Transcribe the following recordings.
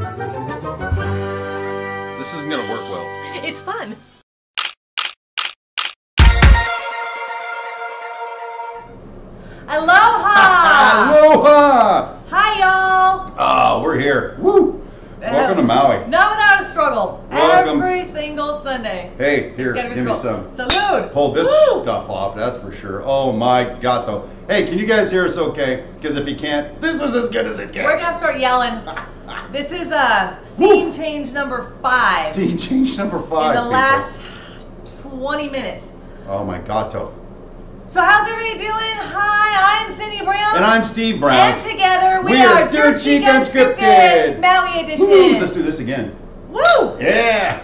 This isn't gonna work well. It's fun. Aloha! Aloha! Hi, y'all! Oh, we're here. Woo! Welcome to Maui. Not without a struggle. Welcome. Every single Sunday. Hey, here, Give me some. Salud! Pull this Woo! stuff off, that's for sure. Oh my God, though. Hey, can you guys hear us okay? Because if you can't, this is as good as it gets. We're gonna start yelling. This is scene change number 5. Scene change number 5. In the people. last 20 minutes. Oh my God, though. So how's everybody doing? Hi, I'm Cyndi Brown. And I'm Steve Brown. And together we are Dirt Cheek Unscripted, Maui Edition. Woo, let's do this again. Woo! Yeah!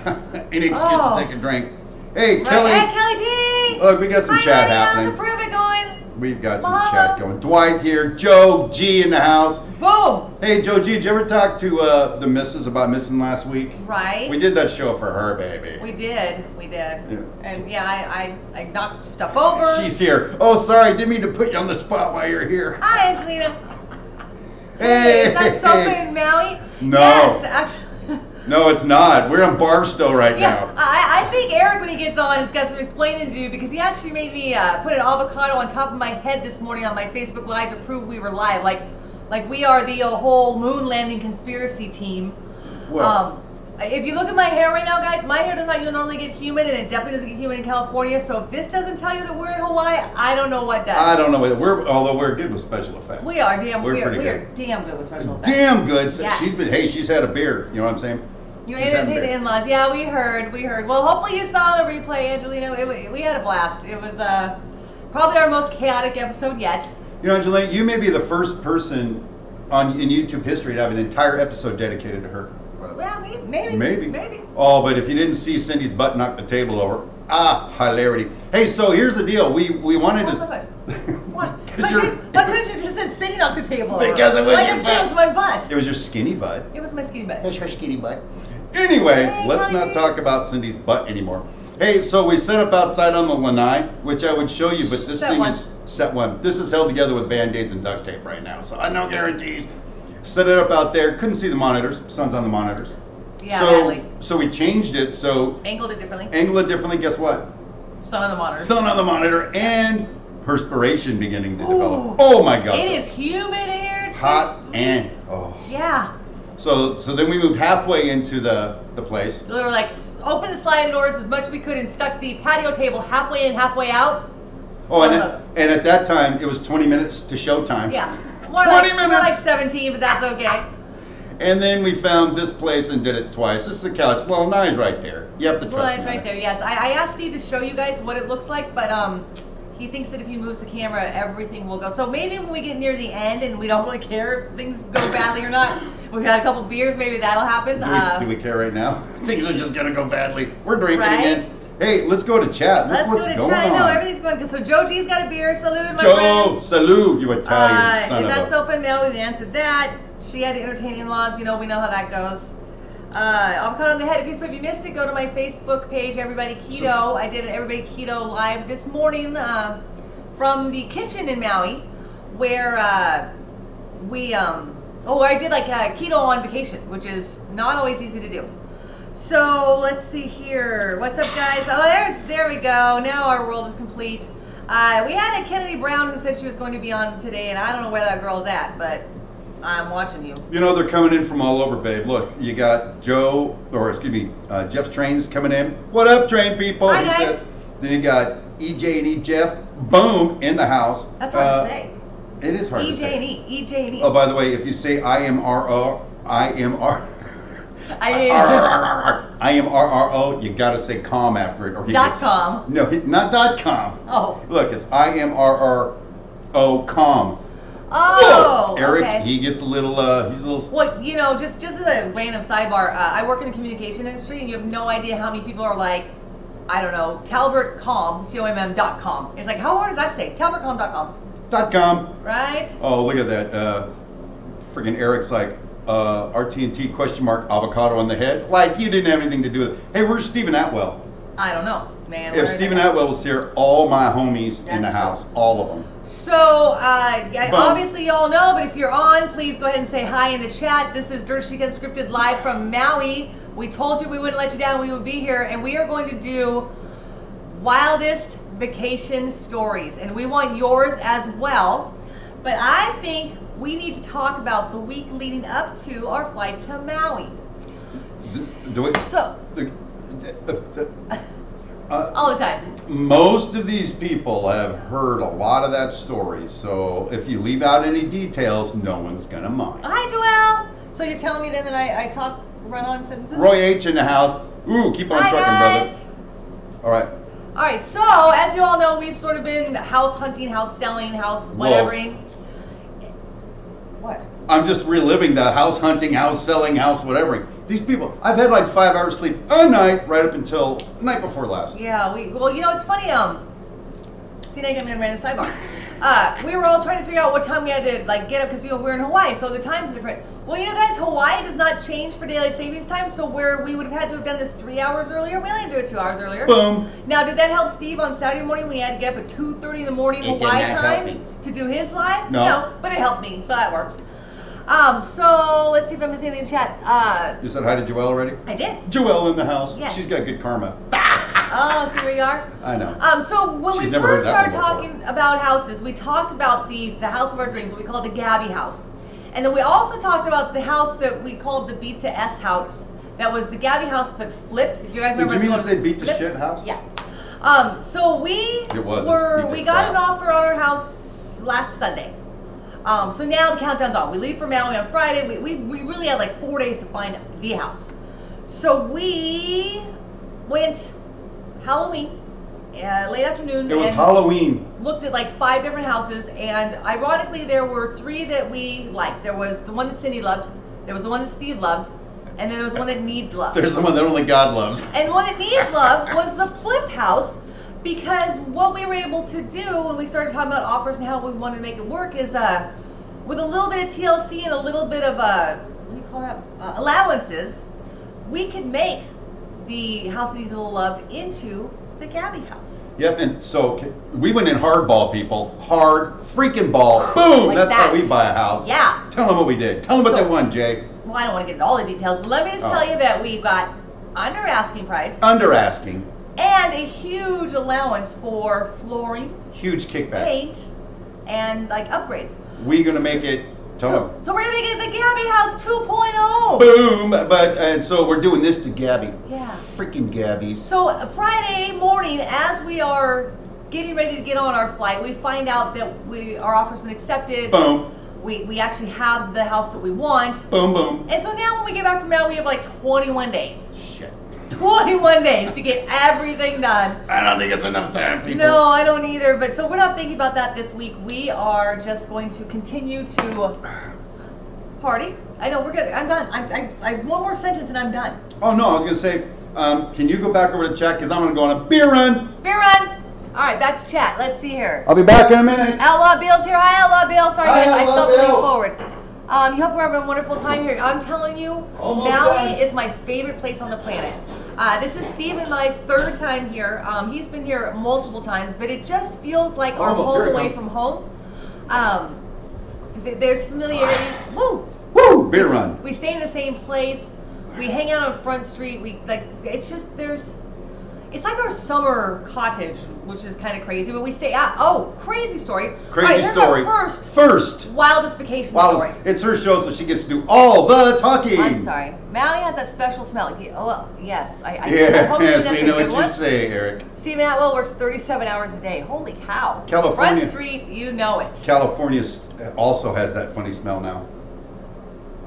Any excuse to take a drink. Hey, Kelly. Hey, Kelly P. Look, we got some chat happening. How's the Prove It going? We've got some chat going. Dwight here, Joe G in the house. Boom! Hey, Joe G, did you ever talk to the missus about missing last week? Right. We did that show for her, baby. We did. Yeah. And yeah, I knocked stuff over. She's here. Oh, sorry, didn't mean to put you on the spot while you're here. Hi, Angelina. Hey! Is that sofa in Maui? No. Yes, actually. No, it's not. We're in Barstow right now. I think Eric, when he gets on, has got some explaining to do because he actually made me put an avocado on top of my head this morning on my Facebook Live to prove we were live. Like we are the whole moon landing conspiracy team. Well, if you look at my hair right now, guys, my hair does not normally get humid, and it definitely doesn't get humid in California. So if this doesn't tell you that we're in Hawaii, I don't know what does. I don't know. Although we're good with special effects. We are damn. We're We pretty are good. damn good with special effects. Damn good. Yes. She's had a beer. You know what I'm saying? You entertained the in-laws. Yeah, we heard. Well, hopefully you saw the replay, Angelina. We had a blast. It was probably our most chaotic episode yet. You know, Angelina, you may be the first person in YouTube history to have an entire episode dedicated to her. Well, maybe. Oh, but if you didn't see Cindy's butt knock the table over, hilarity. Hey, so here's the deal. We wanted to. What? Why couldn't you just said Cindy knocked the table over? Because it was your butt. It was my butt. It was your skinny butt. It was my skinny butt. It's her skinny butt. Anyway, let's not talk about Cindy's butt anymore. Hey, so we set up outside on the lanai, which I would show you, but this thing is set one. This is held together with band-aids and duct tape right now, so I no guarantees. Set it up out there. Couldn't see the monitors. Sun's on the monitors. Yeah, badly. So we changed it. So angled it differently. Guess what? Sun on the monitor. Sun on the monitor and perspiration beginning to develop. Oh my God! It is humid here. Hot and yeah. So then we moved halfway into the place. We were like, open the sliding doors as much as we could and stuck the patio table halfway in, halfway out. Oh, and at that time it was 20 minutes to showtime. Yeah. 20 minutes. More like 17, but that's okay. And then we found this place and did it twice. This is the couch. Well, nice right there. You have to trust me. Well, nice right there. Yes, I asked Steve to show you guys what it looks like, but he thinks that if he moves the camera, everything will go. So maybe when we get near the end and we don't really care if things go badly or not, we've had a couple beers, maybe that'll happen. Do we care right now? Things are just gonna go badly. We're drinking again. Hey, let's go to chat. Look what's going on. No, everything's going good. So Joe G's got a beer. Salud, my friend. Joe, salud, you Italian son of a... Is that soap and mail? We've answered that. She had to entertain in-laws. You know, we know how that goes. Avocado on the head. Okay, so if you missed it, go to my Facebook page, Everybody Keto. I did an Everybody Keto live this morning from the kitchen in Maui, where I did like keto on vacation, which is not always easy to do. So let's see here. What's up, guys? Oh, there we go. Now our world is complete. We had a Kennedy Brown who said she was going to be on today, and I don't know where that girl's at, but I'm watching you. You know, they're coming in from all over, babe. Look, you got Jeff's Train's coming in. What up, train people? Hi, guys. Then you got EJ and E Jeff, boom, in the house. That's hard to say. It is hard to say. EJ and E. Oh, by the way, if you say I am RRO, you gotta say com after it, or he gets... .com. No, not .com. Oh. Look, it's IMRRO com. Oh, Eric, okay. he gets a little, he's a little... Well, you know, just as a random sidebar, I work in the communication industry, and you have no idea how many people are like, I don't know, Talbertcom, COMM.com. It's like, how hard does that say? Talbertcom.com. .com. Right? Oh, look at that. Friggin' Eric's like, RT&T ? Avocado on the head. Like, you didn't have anything to do with it. Hey, where's Stephen Atwell? I don't know. Man, if Stephen Atwell was here, all my homies in the house, all of them. So, obviously y'all know, but if you're on, please go ahead and say hi in the chat. This is Dirt Chic Unscripted live from Maui. We told you we wouldn't let you down, we would be here, and we are going to do wildest vacation stories, and we want yours as well. But I think we need to talk about the week leading up to our flight to Maui. All the time. Most of these people have heard a lot of that story, so if you leave out any details, no one's gonna mind. Hi, Joelle. So you're telling me then that I talk run-on sentences? Roy H in the house. Ooh, keep on trucking, guys. brother. All right. All right. So as you all know, we've sort of been house hunting, house selling, house whatevering. What? I'm just reliving the house hunting, house selling, house whatevering. These people, I've had like 5 hours sleep a night right up until the night before last. Yeah, well, you know, it's funny, see, now you got me on random sidebar. We were all trying to figure out what time we had to like get up because, you know, we're in Hawaii, so the time's different. Well, you know, guys, Hawaii does not change for daylight savings time, so where we would have had to have done this 3 hours earlier, we only had to do it 2 hours earlier. Boom. Now, did that help Steve on Saturday morning? We had to get up at 2:30 in the morning Hawaii time to do his live? No, but it helped me, so that works. So let's see if I missed anything in the chat. You said hi to Joelle already? I did. Joelle in the house. Yes. She's got good karma. Oh, see where you are? I know. So when we first started talking about houses, we talked about the house of our dreams, what we call the Gabby house. And then we also talked about the house that we called the Beat to S house. That was the Gabby house, but flipped. If you guys remember. Did you mean to say Beat to Shit house? Yeah. So we got an offer on our house last Sunday. So now the countdown's on. We leave for Maui on Friday. We really had like 4 days to find the house. So we went Halloween, late afternoon. It was Halloween. Looked at like 5 different houses, and ironically there were 3 that we liked. There was the one that Cyndi loved, there was the one that Steve loved, and then there was one that needs love. There's the one that only God loves. And the one that needs love was the flip house. Because what we were able to do when we started talking about offers and how we wanted to make it work is with a little bit of TLC and a little bit of what do you call that? Allowances, we could make the house that needs a little love into the Gabby house. Yep, and so we went in hardball, people. Hard freaking ball. Boom! Like that's that. How we buy a house. Yeah. Tell them what we did. Tell them about that one, Jay. Well, I don't want to get into all the details, but let me just tell you that we got under asking price. Under asking. And a huge allowance for flooring, huge kickback, paint, and like upgrades. We're gonna make it. So we're gonna make it the Gabby House 2.0. Boom! And so we're doing this to Gabby. Yeah. Freaking Gabbies. So Friday morning, as we are getting ready to get on our flight, we find out that our offer's been accepted. Boom. We actually have the house that we want. Boom, boom. And so now when we get back from Maui, we have like 21 days. Shit. 21 days to get everything done. I don't think it's enough time, people. No, I don't either. But so we're not thinking about that this week. We are just going to continue to party. I know we're good. I'm done. I have one more sentence and I'm done. Oh no, I was gonna say, can you go back over to chat because I'm gonna go on a beer run. Beer run. All right, back to chat. Let's see here. I'll be back in a minute. Outlaw Bill's here. Hi, Outlaw Bill. Sorry, Hi, I Outlaw stopped moving Bill. forward. You hope we're having a wonderful time here. I'm telling you, Maui is my favorite place on the planet. This is Steve and my 3rd time here. He's been here multiple times, but it just feels like our home away from home. There's familiarity. Woo! Woo! Beer run. We stay in the same place. We hang out on Front Street. It's just it's like our summer cottage, which is kind of crazy, but we stay out. Oh, crazy story. Crazy story. First wildest vacation stories. It's her show, so she gets to do all the talking. I'm sorry. Maui has that special smell. Oh, well, yes. I hope yes, we know what you say, Eric. Stephen Atwell works 37 hours a day. Holy cow. California. Front Street, you know it. California also has that funny smell now.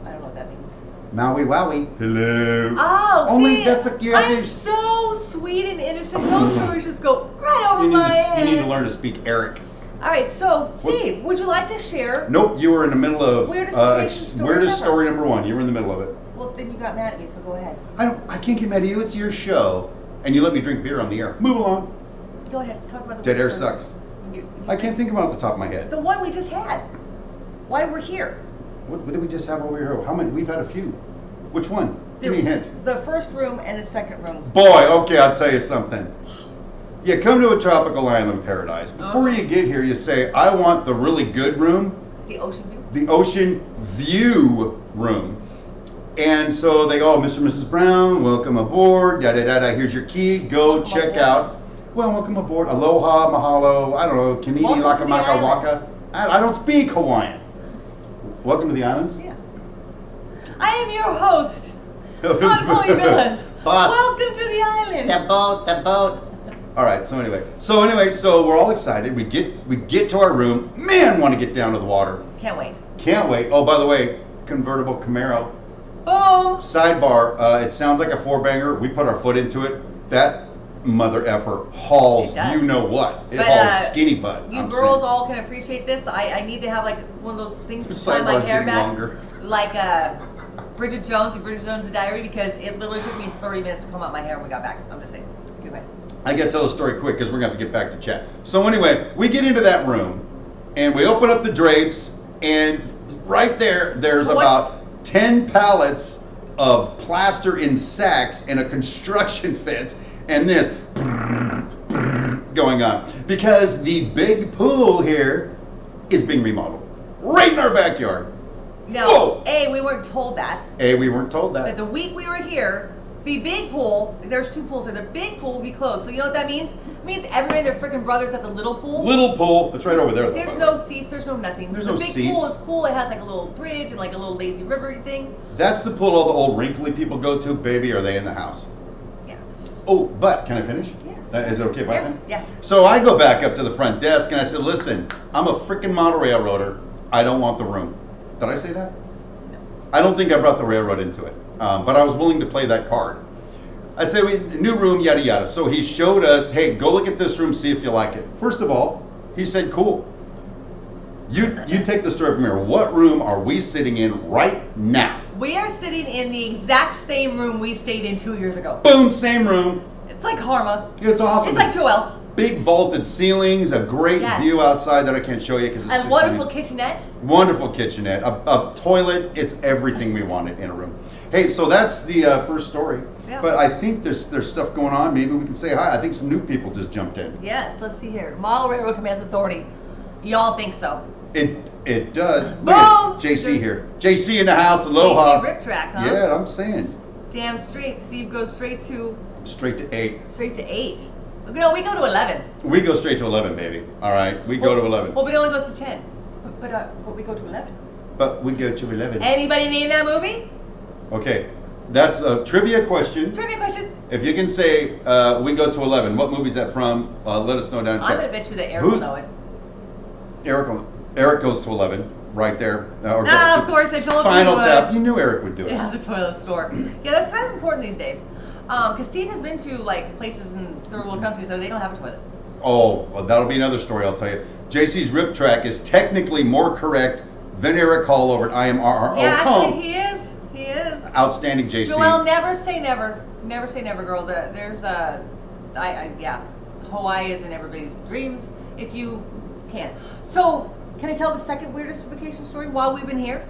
I don't know what that means. Maui Wowie. Hello. Oh, see, that's I'm so sweet and innocent. Those stories just go right over my head. You need to learn to speak Eric. All right, so Steve, would you like to share? Nope, you were in the middle of weirdest story number 1. You were in the middle of it. Well, then you got mad at me, so go ahead. I can't get mad at you. It's your show, and you let me drink beer on the air. Move along. Go ahead, talk about the Dead air story. sucks. I can't think about it off the top of my head. The one we just had. Why we're here. What did we just have over here? How many? We've had a few. Which one? Give me a hint. The first room and the second room. Boy, okay, I'll tell you something. You come to a tropical island paradise. Before you get here, you say, I want the really good room. The ocean view? The ocean view room. And so they go, Mr. and Mrs. Brown, welcome aboard. Da da da da. Here's your key. Go Welcome check aboard. out. Well, welcome aboard. Aloha, mahalo. I don't know. Kanini, Welcome to the lakamaka, island. waka. I don't speak Hawaiian. Welcome to the islands. Yeah. I am your host, Maui Villas. Boss. Welcome to the island. The boat. All right. So anyway, so we're all excited. We get to our room. Man, want to get down to the water. Can't wait. Can't wait. Oh, by the way, convertible Camaro. Boom. Sidebar. It sounds like a four-banger. We put our foot into it. That mother effer hauls. It does. You know what? It But, hauls skinny butt. You I'm girls saying. all can appreciate this. I need to have like one of those things The to tie my sidebar's hair getting back, longer. like Bridget Jones and Bridget Jones' Diary, because it literally took me 30 minutes to comb out my hair when we got back. I'm just saying. Goodbye. I got to tell the story quick because we're going to have to get back to chat. So anyway, we get into that room and we open up the drapes, and right there's So what- about 10 pallets of plaster in sacks and a construction fence and this going on because the big pool here is being remodeled right in our backyard. Now, Whoa. A, we weren't told that. We weren't told But that. the week we were here, the big pool, there's 2 pools there. The big pool will be closed. So you know what that means? It means everybody and their freaking brothers at the little pool. Little pool. It's right over there. There's no seats. There's no nothing. There's the no big seats. pool is cool. It has like a little bridge and like a little lazy river thing. That's the pool all the old wrinkly people go to. Baby, are they in the house? Yes. Oh, but can I finish? Yes. Is it okay if I Yes. finish? Yes. So I go back up to the front desk and I said, listen, I'm a freaking model railroader. I don't want the room. Did I say that? No. I don't think I brought the railroad into it. But I was willing to play that card. I said, new room, yada, yada. So he showed us, hey, go look at this room, see if you like it. First of all, he said, cool. You take the story from here. What room are we sitting in right now? We are sitting in the exact same room we stayed in 2 years ago. Boom, same room. It's like karma. It's awesome. It's like Joelle. Big vaulted ceilings, a great Yes. view outside that I can't show you because it's A just wonderful sunny. kitchenette. Wonderful kitchenette, a toilet. It's everything we wanted in a room. Hey, so that's the first story. Yeah. But I think there's stuff going on. Maybe we can say hi. I think some new people just jumped in. Yes, let's see here. Model Railroad Commands Authority. Y'all think so? It does. Look Boom! at JC here. JC in the house. Aloha. AC Rip Track, huh? Yeah, I'm saying. Damn straight. Steve goes straight to Straight to 8. 8. No, we go to 11. We go straight to 11, baby. All right, we go to 11. Well, it only goes to 10. But we go to 11. But we go to 11. Anybody name that movie? Okay, that's a trivia question. Trivia question. If you can say we go to 11, what movie is that from? Let us know down in I'm chat. gonna bet you that Eric will know it. Eric goes to 11, right there. Of course, I told you Spinal he would. Tap. You knew Eric would do It it. has a toilet store. Yeah, that's kind of important these days. Because Steve has been to like places in third world countries where they don't have a toilet. Oh, well, that'll be another story, I'll tell you. JC's Rip Track is technically more correct than Eric Hall over at IMRRO. Yeah, actually, he is. He is. Outstanding, JC. Joelle, never say never. Never say never, girl. There's yeah. Hawaii is in everybody's dreams if you can. So, can I tell the second weirdest vacation story while we've been here?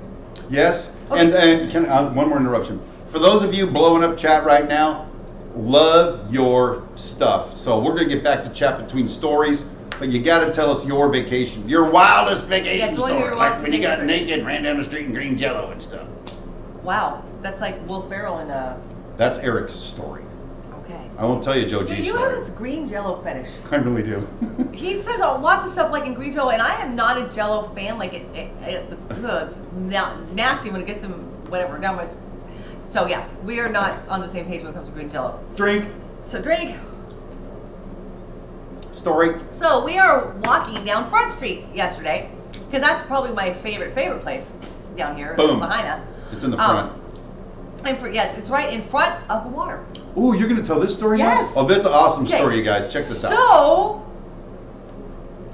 Yes, Okay. and can one more interruption. For those of you blowing up chat right now, love your stuff. So we're gonna get back to chat between stories, but you got to tell us your vacation, your wildest vacation Yes, go ahead, story, your like wildest when you got vacation naked and ran down the street in green jello and stuff. Wow, that's like Will Ferrell in That's Eric's story. Okay. I won't tell you Joe Yeah, G's you story. have this green Jello fetish. I really do. He says lots of stuff like in green Jello, and I am not a Jello fan. Like it's nasty when it gets him whatever done with. So yeah, we are not on the same page when it comes to green Jello. Drink. So drink. Story. So we are walking down Front Street yesterday, because that's probably my favorite place down here. Boom. Lahaina. It's in the front. Yes, it's right in front of the water. Ooh, you're gonna tell this story Yes. now? Oh, this is an awesome Okay. story, you guys. Check this out. So,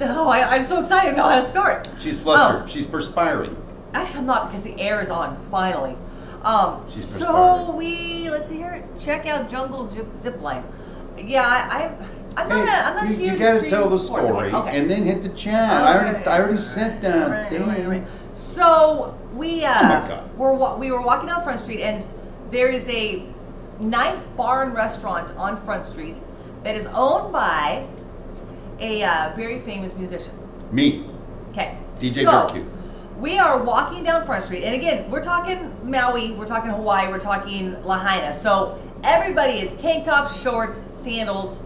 I'm so excited to know how to start. She's flustered. She's perspiring. Actually, I'm not because the air is on finally. She's So let's see here. Check out Jungle Zip Line. Yeah, I'm not Hey, huge. you gotta extreme tell the sports. story Okay. and then hit the chat. I already said that. All right. Damn. So we my God. we were walking down Front Street, and there is a nice bar and restaurant on Front Street that is owned by a very famous musician. Me. Okay. DJ so, Darky. we are walking down Front Street, and again, we're talking Maui, we're talking Hawaii, we're talking Lahaina. So everybody is tank tops, shorts, sandals,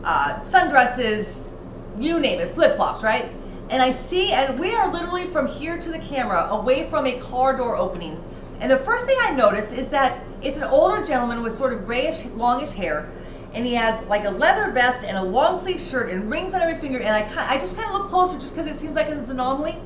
sundresses, you name it, flip-flops, right? And I see, and we are literally from here to the camera, away from a car door opening. And the first thing I notice is that it's an older gentleman with sort of grayish, longish hair, and he has like a leather vest and a long sleeve shirt and rings on every finger. And I just kind of look closer just because it seems like it's an anomaly.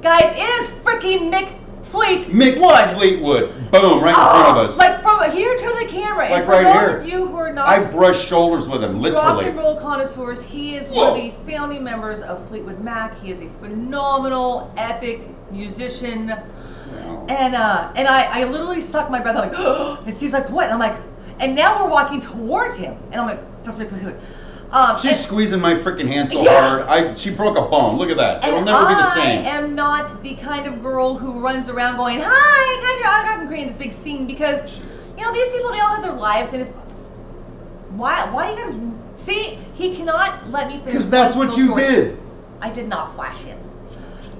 Guys, it is freaking Mick Fleetwood. Boom, right in front of us. Like from here to the camera. Like and for right those here. of you who are not I brush shoulders with him, rock literally. and roll connoisseurs, he is Whoa. one of the founding members of Fleetwood Mac. He is a phenomenal, epic musician. Wow. And I literally suck my breath. I'm like, and Steve's like, what? And I'm like, and now we're walking towards him. And I'm like, that's Mick Fleetwood. She's squeezing my freaking hand so Yeah. hard. She broke a bone. Look at that. It'll And never be the same. I am not the kind of girl who runs around going, hi, can I have your autograph, and creating this big scene, because, you know, these people, they all have their lives, and if, why you gotta, see, he cannot let me finish. Because that's what you did. I did not flash him.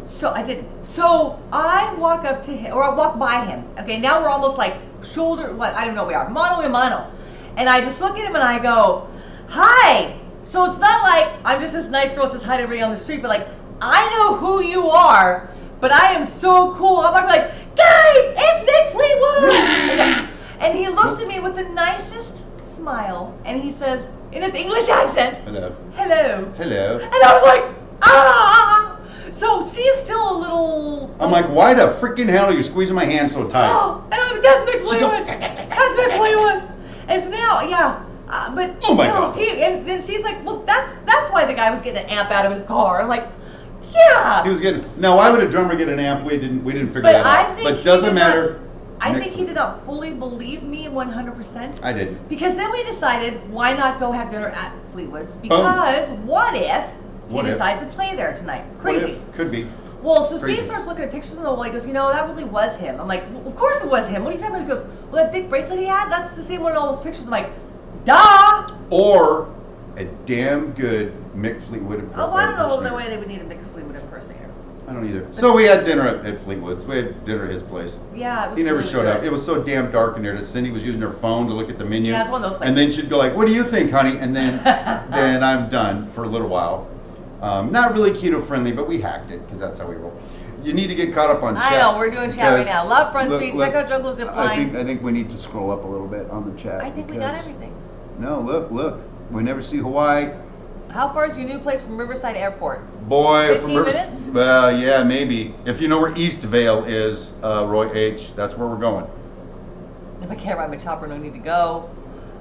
So I didn't. So I walk up to him, or I walk by him. Okay, now we're almost like shoulder, I don't know where we are, mano a mano. And I just look at him and I go, hi. So it's not like I'm just this nice girl who says hi to everybody on the street, but like, I know who you are, but I am so cool. I'm like, guys, it's Mick Fleetwood! And he looks at me with the nicest smile, and he says, in his English accent, Hello. hello. Hello. And I was like, ah! So Steve's still a little... I'm like, why the freaking hell are you squeezing my hand so tight? Oh, and I'm like, that's Mick Fleetwood. That's Mick Fleetwood. And so now, yeah. But oh my no, God. and then Steve's like, well, that's why the guy was getting an amp out of his car. I'm like, yeah. He was getting. Now, why would a drummer get an amp? We didn't figure But that I out. think But he doesn't did matter. I think he did not fully believe me 100%. I didn't. Because then we decided, why not go have dinner at Fleetwood's? Because what if he decides to play there tonight? Crazy. Could be. Well, so Crazy. Steve starts looking at pictures on the wall. He goes, you know, that really was him. I'm like, well, of course it was him. What are you talking about? He goes, well, that big bracelet he had, that's the same one in all those pictures. I'm like, duh! Or a damn good Mick Fleetwood impersonator. Oh, I don't know the way they would need a Mick Fleetwood impersonator. I don't either. So we had dinner at Fleetwood's. We had dinner at his place. Yeah, it was He never really showed good. up. It was so damn dark in there that Cyndi was using her phone to look at the menu. Yeah, it's one of those places. And then she'd go like, what do you think, honey? And then then I'm done for a little while. Not really keto friendly, but we hacked it because that's how we roll. You need to get caught up on chat. I know, we're doing chat right now. Love Front Street. Look, Check out Jungle Zipline. I think we need to scroll up a little bit on the chat. I think we got everything. No, look. We never see Hawaii. How far is your new place from Riverside Airport? Boy, 15 minutes? Well, yeah, maybe. If you know where East Vale is, Roy H., that's where we're going. If I can't ride my chopper, no need to go.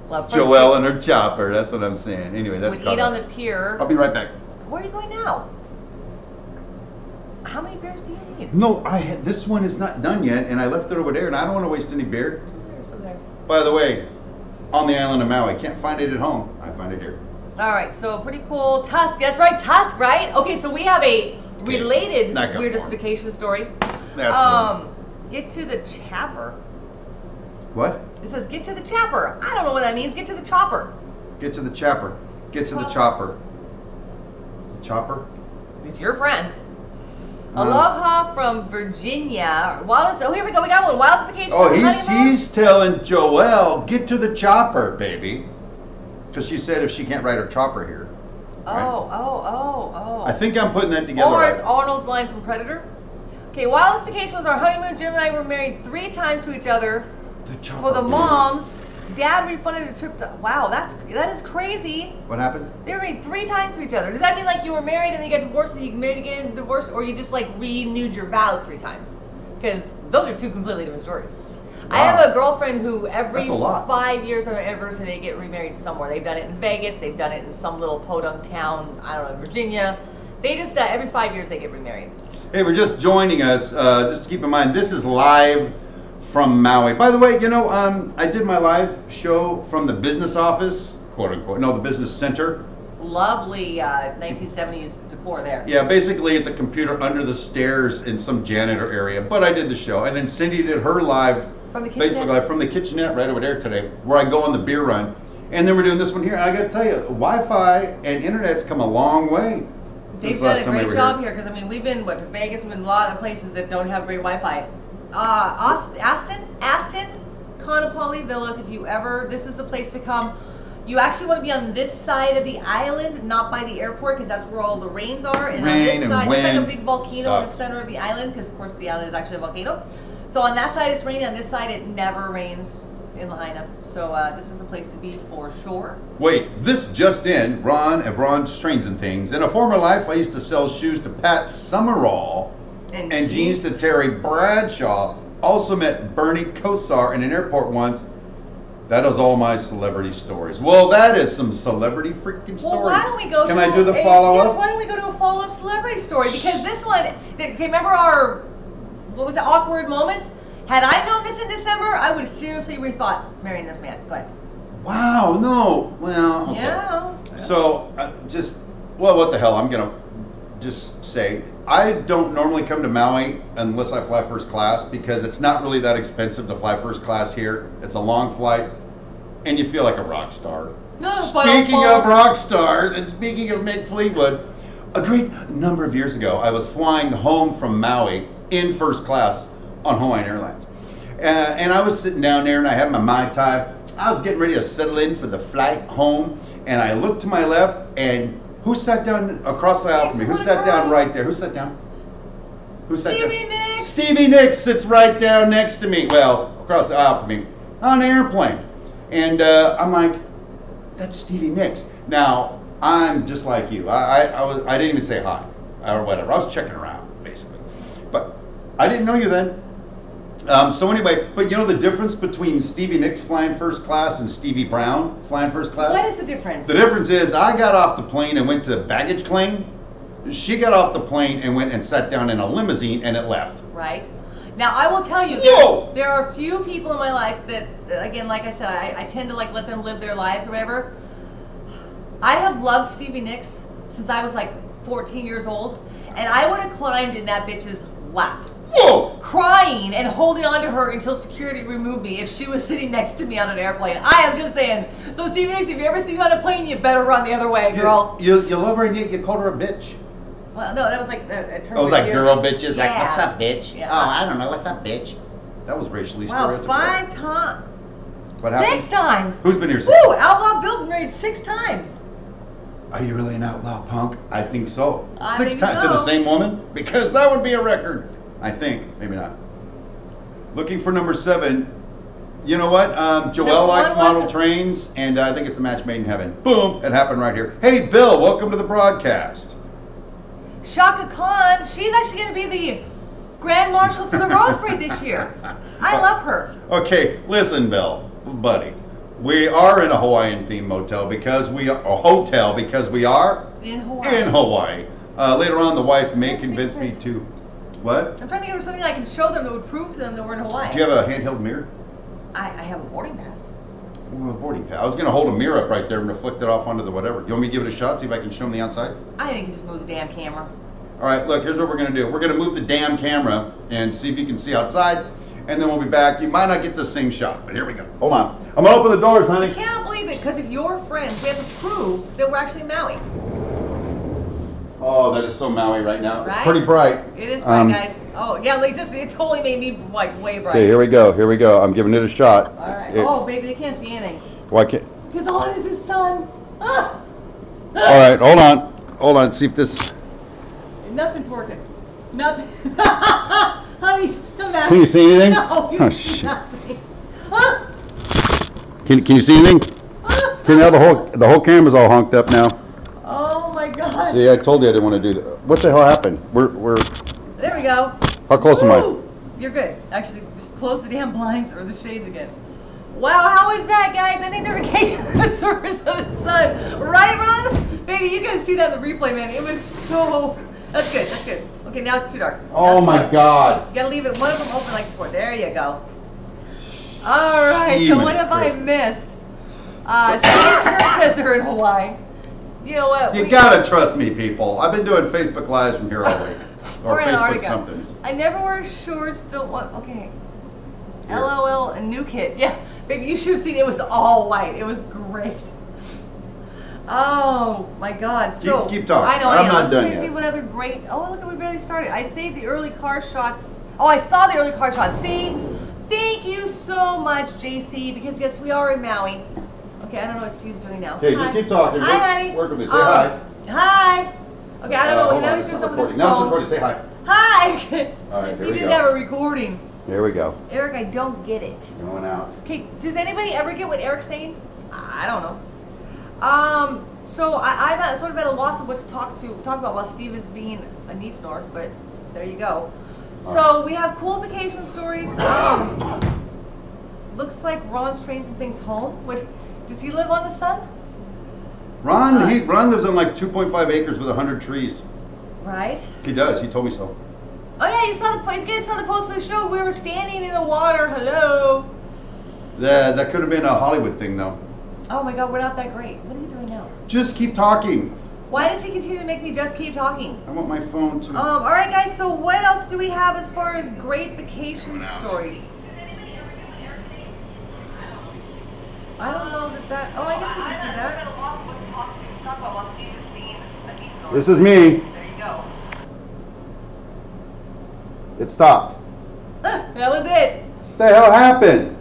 Love Front Joelle Street. and her chopper, that's what I'm saying. Anyway, that's Would caught eat on up. the pier. I'll be right back. Where are you going now? How many beers do you need? No, this one is not done yet, and I left it over there, and I don't want to waste any beer. 2 beers over there. By the way, on the island of Maui, can't find it at home. I find it here. All right, so pretty cool. Tusk, that's right, Tusk, right? Okay, so we have a related That got weirdest boring. vacation story. That's Get to the chopper. What? It says get to the chopper. I don't know what that means. Get to the chopper. Get to the chopper. Get to the chopper. Chopper? It's your friend. Aloha from Virginia. Wildest. Oh, here we go. We got one. Wildest vacation. Oh, honeymoon. he's telling Joelle, get to the chopper, baby. Because she said if she can't ride her chopper here. Oh. I think I'm putting that together. Or right. it's Arnold's line from Predator. Okay, wildest vacation was our honeymoon. Jim and I were married 3 times to each other. The chopper. For the moms, Dad refunded the trip to. Wow, that is crazy. What happened? They were married 3 times to each other. Does that mean like you were married and then you got divorced and you married again and divorced, or you just like renewed your vows 3 times? Because those are 2 completely different stories. Wow. I have a girlfriend who every That's a lot. 5 years on their anniversary they get remarried somewhere. They've done it in Vegas. They've done it in some little podunk town. I don't know, Virginia. They just every 5 years they get remarried. Hey, we're just joining us. Just to keep in mind, this is live from Maui. By the way, you know, I did my live show from the business office, quote unquote. No, the business center. Lovely 1970s decor there. Yeah, basically it's a computer under the stairs in some janitor area. But I did the show, and then Cyndi did her live From the kitchenette? Facebook live from the kitchenette right over there today, where I go on the beer run. And then we're doing this one here. I got to tell you, Wi-Fi and internet's come a long way. They've done a great job here because I mean we've been to Vegas, we've been a lot of places that don't have great Wi-Fi. Aston, Kaanapali Villas. If you ever, this is the place to come. You actually want to be on this side of the island, not by the airport, because that's where all the rains are. And on this side, it's like a big volcano in the center of the island, because of course the island is actually a volcano. So on that side it's raining. On this side it never rains in Lahaina. So this is a place to be for sure. Wait, this just in, Ron of Ron's Trains and Things. In a former life, I used to sell shoes to Pat Summerall and jeans to Terry Bradshaw. Also met Bernie Kosar in an airport once. That is all my celebrity stories. Well, that is some celebrity freaking story. Well, why don't we go Can I do the follow-up? Yes, why don't we go to a follow-up celebrity story? Because this one, okay, remember our, what was it, awkward moments? Had I known this in December, I would have seriously rethought marrying this man. Go ahead. Wow, no. Well, okay. Yeah. So, well, what the hell? I'm going to just say, I don't normally come to Maui unless I fly first class because it's not really that expensive to fly first class here. It's a long flight, and you feel like a rock star. No, Speaking of rock stars, and speaking of Mick Fleetwood, a great number of years ago, I was flying home from Maui in first class on Hawaiian Airlines. And I was sitting down there, and I had my Mai Tai. I was getting ready to settle in for the flight home, and I looked to my left, and who sat down across the aisle from me? Who sat down right there? Who sat down? Who sat down? Stevie Nicks! Stevie Nicks sits right down next to me. Well, across the aisle from me on an airplane. And I'm like, that's Stevie Nicks. Now, I'm just like you. I didn't even say hi or whatever. I was checking around, basically. But I didn't know you then. So anyway, but you know the difference between Stevie Nicks flying first class and Stevie Brown flying first class? What is the difference? The difference is I got off the plane and went to baggage claim. She got off the plane and went and sat down in a limousine and it left. Right. Now I will tell you, there are few people in my life that, again, like I said, I tend to like let them live their lives or whatever. I have loved Stevie Nicks since I was like 14 years old, and I would have climbed in that bitch's lap. Whoa! Crying and holding on to her until security removed me if she was sitting next to me on an airplane. I am just saying. So Stevie Nicks, if you ever see me on a plane, you better run the other way, girl. You love her and yet you called her a bitch. Well, no, that was like a term. It was like girl bitches, like, Yeah. what's up, bitch? Yeah. Oh, I don't know, what's up, bitch? That was racially Wow, stereotypical. 5 times. What happened? 6 times. Who's been here 6 Woo! times? Outlaw Bill's been married 6 times. Are you really an outlaw punk? I think so. I 6 think times so. to the same woman? Because that would be a record. I think, maybe not. Looking for number 7. You know what? Joelle Number likes 1 model was- trains, and I think it's a match made in heaven. Boom! It happened right here. Hey, Bill, welcome to the broadcast. Shaka Khan, she's actually going to be the Grand Marshal for the Rose Parade this year. I love her. Okay, listen, Bill, buddy. We are in a Hawaiian themed motel because we are a hotel because we are In Hawaii. in Hawaii. Later on, the wife may convince me to. What? I'm trying to think of something I can show them that would prove to them that we're in Hawaii. Do you have a handheld mirror? I have a boarding pass. Well, a boarding pass. I was going to hold a mirror up right there and reflect it off onto the whatever. You want me to give it a shot? See if I can show them the outside. I think you just move the damn camera. All right, look. Here's what we're going to do. We're going to move the damn camera and see if you can see outside, and then we'll be back. You might not get the same shot, but here we go. Hold on. I'm going to open the doors, honey. I cannot believe it because of your friends. We have to prove that we're actually in Maui. Oh, that is so Maui right now. Right? It's pretty bright. It is bright, guys. Oh, yeah, like it totally made me like way bright. Okay, here we go. Here we go. I'm giving it a shot. All right. Oh, baby, they can't see anything. Why can't? Because all it is sun. Ah. All right, hold on. Hold on. See if this. Nothing's working. Nothing. Honey, come back. Can you see anything? No, you Oh, see shit. nothing. Ah. Can you see anything? Ah. See now the whole camera's all honked up now. Oh my God. See, I told you I didn't want to do that. What the hell happened? We're. There we go. How close am I? Woo! You're good. Actually, just close the damn blinds or the shades again. Wow, how is that, guys? I think they're vacating the surface of the sun. Right, Ron? Baby, you gotta see that in the replay, man. It was so... That's good, that's good. Okay, now it's too dark. Oh That's my fine. God. You gotta leave it, one of them open like before. There you go. All right, so Even what have I Christmas. missed? Somebody sure says they're in Hawaii. You know what? You gotta trust me, people. I've been doing Facebook Lives from here all week. Or We're in Facebook Antarctica. something. I never wear shorts, don't want... Okay. Here. LOL, a new kid. Yeah. Baby, you should have seen it. It was all white. It was great. Oh my God! So keep talking. I know. I'm I not am done trying to yet. see what other great. Oh, look, we barely started. I saved the early car shots. Oh, I saw the early car shots. See, thank you so much, JC. Because yes, we are in Maui. Okay, I don't know what Steve's doing now. Okay, just keep talking. Hi, honey. Work with me. Say hi. Hi. Okay, I don't know. Hold Now on, he's it's doing not something with his recording. Now it's phone. recording. Say hi. Hi. All right, here He we didn't go. have a recording. Here we go. Eric, I don't get it. Going out. Okay, does anybody ever get what Eric's saying? I don't know. So I'm sort of at a loss of what to talk about while Steve is being a neat north, but there you go. So we have cool vacation stories. Looks like Ron's trained some things home. Does he live on the sun? Ron lives on like 2.5 acres with 100 trees. Right. He does. He told me so. Oh yeah, you guys saw the post for the show. We were standing in the water. Hello. That could have been a Hollywood thing though. Oh my God, we're not that great. What are you doing now? Just keep talking. Why does he continue to make me just keep talking? I want my phone to. All right, guys. So what else do we have as far as great vacation stories? I don't know that. Oh, I guess we can see that. This is me. There you go. It stopped. That was it. What the hell happened?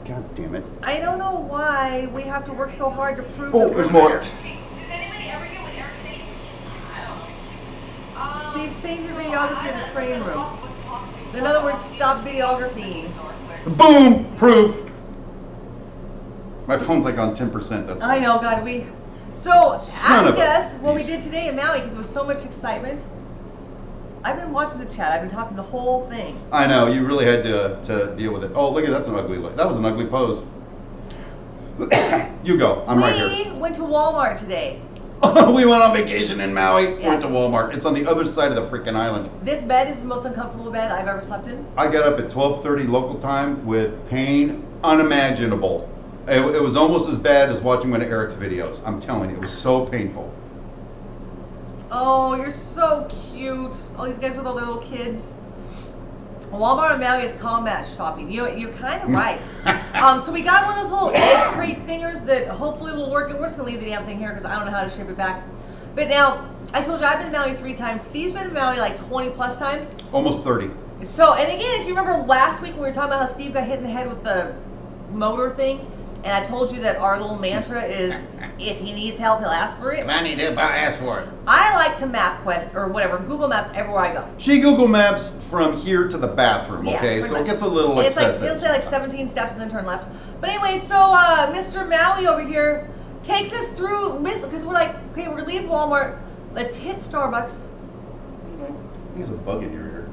God damn it. I don't know why we have to work so hard to prove Oh, that we're there's more. here. Does anybody ever get what Eric's saying? I don't know. Steve, save your videography in the train room. In other words, stop videography. Boom! Proof. My phone's like on 10%. That's. I know, God. So Son of ask a us what we beast. did today in Maui because it was so much excitement. I've been watching the chat. I've been talking the whole thing. I know, you really had to deal with it. Oh, look at that's an ugly look. That was an ugly pose. You go. I'm right here. We went to Walmart today. We went on vacation in Maui. Went Yes. to Walmart. It's on the other side of the freaking island. This bed is the most uncomfortable bed I've ever slept in. I got up at 12:30 local time with pain unimaginable. It was almost as bad as watching one of Eric's videos. I'm telling you, it was so painful. Oh, you're so cute. All these guys with all their little kids. Walmart in Maui is combat shopping. You're kind of right. So we got one of those little egg crate thingers that hopefully will work. We're just going to leave the damn thing here because I don't know how to ship it back. But now, I told you I've been to Maui 3 times. Steve's been to Maui like 20 plus times. Almost 30. So, and again, if you remember last week when we were talking about how Steve got hit in the head with the motor thing, and I told you that our little mantra is, if he needs help, he'll ask for it. If I need help, I'll ask for it. I like to map quest, or whatever, Google Maps everywhere I go. She Google Maps from here to the bathroom, Yeah, okay? pretty So much. it gets a little It's like, excessive. it'll say like 17 steps and then turn left. But anyway, so Mr. Maui over here takes us through, because we're like, okay, we're going to leave Walmart. Let's hit Starbucks. There's a bug in your ear.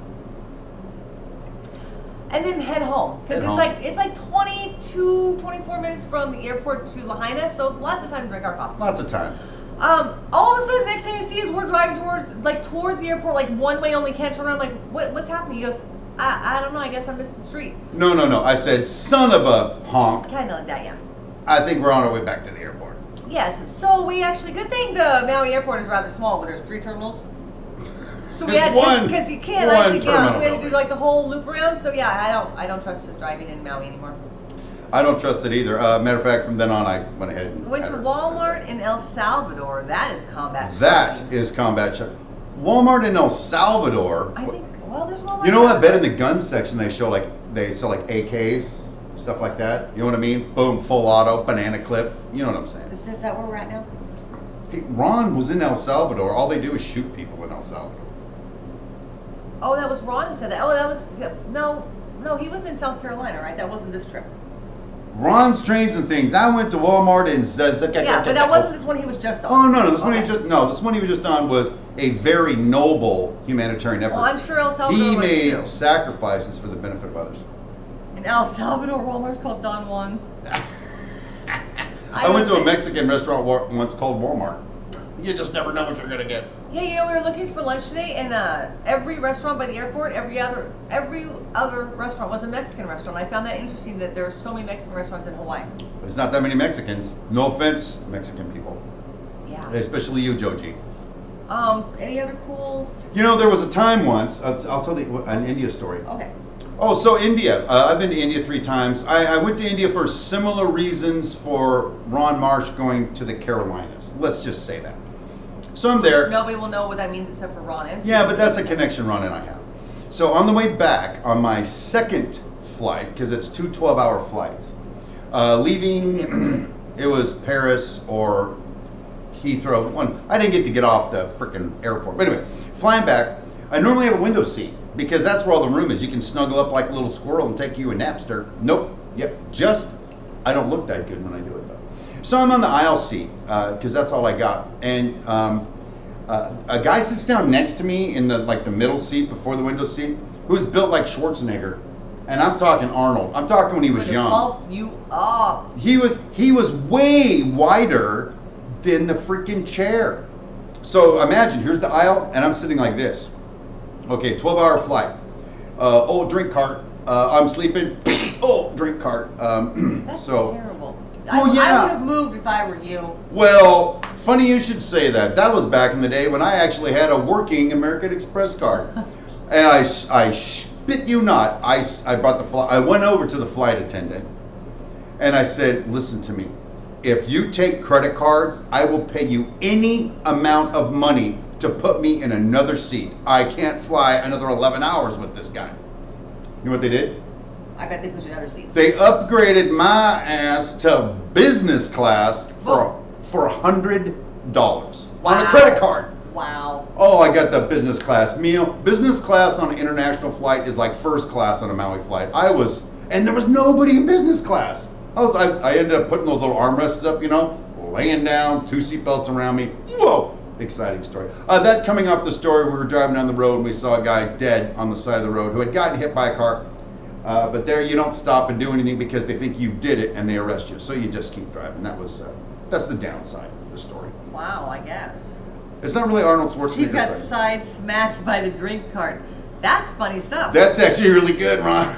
And then head home. Because it's like 22, 24 minutes from the airport to Lahaina, so lots of time to drink our coffee. Lots of time. All of a sudden, the next thing I see is we're driving towards the airport, like one way only, can't turn around. I'm like, what's happening? He goes, I don't know, I guess I missed the street. No. I said, son of a honk. Kind of like that, yeah. I think we're on our way back to the airport. Yes, so we actually, good thing the Maui airport is rather small, but there's 3 terminals. So we There's had, one- because you can't one actually, yeah, so terminal we had to do building. like the whole loop around. So yeah, I don't trust us driving in Maui anymore. I don't trust it either. Matter of fact, from then on, I went ahead and Went had to her. Walmart in El Salvador. That is combat That shopping. is combat shop. Walmart in El Salvador. I think, well, there's Walmart. You know what? I bet in everywhere. the gun section they sell like AKs, stuff like that. You know what I mean? Boom, full auto, banana clip. You know what I'm saying? Is that where we're at now? Hey, Ron was in El Salvador. All they do is shoot people in El Salvador. Oh, that was Ron who said that. Oh, that was, no, he was in South Carolina, right? That wasn't this trip. Ron's trains and things. I went to Walmart in Yeah, but that wasn't this one he was just on. Oh no, this one Okay. this one he was just on was a very noble humanitarian effort. Well, I'm sure El Salvador He was made too. sacrifices for the benefit of others. In El Salvador, Walmart's called Don Juan's. I went to a say- Mexican restaurant once called Walmart. You just never know what you're gonna get. Yeah, you know, we were looking for lunch today, and every restaurant by the airport, every other restaurant was a Mexican restaurant. I found that interesting that there are so many Mexican restaurants in Hawaii. There's not that many Mexicans. No offense, Mexican people, Yeah. especially you, Joji. Any other cool? You know, there was a time once. I'll tell you an India story. Okay. Oh, so India. I've been to India 3 times. I went to India for similar reasons for Ron Marsh going to the Carolinas. Let's just say that. So I'm there. Nobody will know what that means except for Ron and Steve. Yeah, but that's a connection Ron and I have. So on the way back, on my second flight, because it's 2 12-hour flights, leaving, it was Paris or Heathrow. I didn't get to get off the freaking airport. But anyway, flying back, I normally have a window seat because that's where all the room is. You can snuggle up like a little squirrel and take you a napster. Nope. Yep. I don't look that good when I do it though. So I'm on the aisle seat because that's all I got. And a guy sits down next to me in the middle seat before the window seat, who's built like Schwarzenegger. And I'm talking Arnold. I'm talking when he was young. Bulk you up. He was way wider than the freaking chair. So imagine, here's the aisle, and I'm sitting like this. Okay, 12-hour flight. Oh, drink cart. I'm sleeping. Oh, drink cart. That's terrible. Well, yeah. I would have moved if I were you. Well, funny you should say that. That was back in the day when I actually had a working American Express card. And I spit you not. I brought the flight. I went over to the flight attendant, and I said, listen to me. If you take credit cards, I will pay you any amount of money to put me in another seat. I can't fly another 11 hours with this guy. You know what they did? I bet they put you in another seat. They upgraded my ass to business class for $100 on a credit card. Wow. Oh, I got the business class meal. Business class on an international flight is like first class on a Maui flight. And there was nobody in business class. I ended up putting those little armrests up, laying down, 2 seatbelts around me. Whoa, exciting story. That coming off the story, we were driving down the road and we saw a guy dead on the side of the road who had gotten hit by a car. But there you don't stop and do anything because they think you did it and they arrest you. So you just keep driving. That's the downside of the story. Wow, I guess. It's not really Arnold Schwarzenegger. He got side smacked by the drink cart. That's funny stuff. That's actually really good, Ron.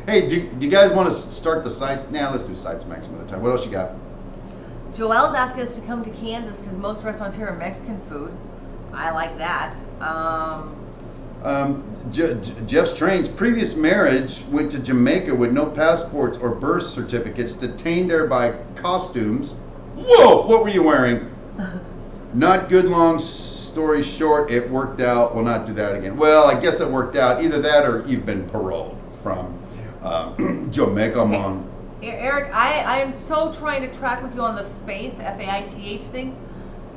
Hey, do you guys want to start the side? Nah, let's do side smacks some other time. What else you got? Joelle's asking us to come to Kansas because most restaurants here are Mexican food. I like that. Jeff Strange's previous marriage went to Jamaica with no passports or birth certificates, detained there by costumes. Whoa, what were you wearing? Not good, long story short, it worked out. We'll not do that again. Well, I guess it worked out. Either that or you've been paroled from Jamaica, man. Eric, I am so trying to track with you on the faith, F-A-I-T-H thing,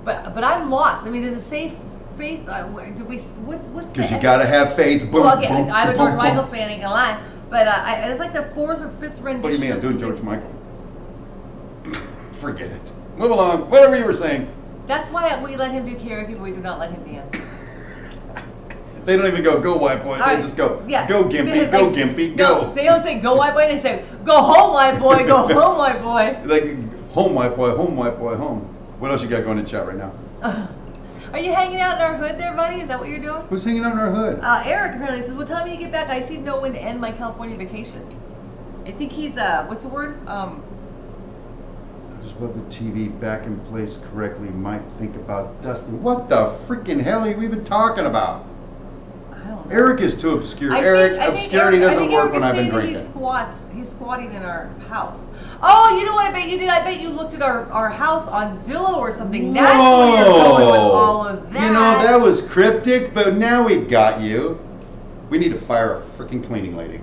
but I'm lost. I mean, there's a safe faith. What's because you got to have faith. Boom, well, okay, boom, I'm a boom, George boom, Michael boom. fan, ain't gonna lie, but it's like the 4th or 5th rendition. What do you mean I'm doing George Michael? Forget it. Move along. Whatever you were saying. That's why we let him do karaoke, but we do not let him dance. They don't even go white boy. All They right. just go, Yeah. go Gimpy, go Gimpy, No, go. they don't say go white boy, they say go home white boy, go home white boy. Like, home white boy, home white boy, home. What else you got going in chat right now? Are you hanging out in our hood there, buddy? Is that what you're doing? Who's hanging out in our hood? Eric apparently says, well, tell me you get back. I see no when to end my California vacation. I think he's, what's the word? I just love the TV back in place correctly. Might think about Dustin. What the freaking hell are you even talking about? I don't know. Eric is too obscure. I Eric, think obscurity Eric, doesn't work Eric when is I've been saying that drinking. He's squatting in our house. Oh, you know what I bet you did? I bet you looked at our house on Zillow or something. That's where you're going with all of that. You know, that was cryptic, but now we got you. We need to fire a freaking cleaning lady.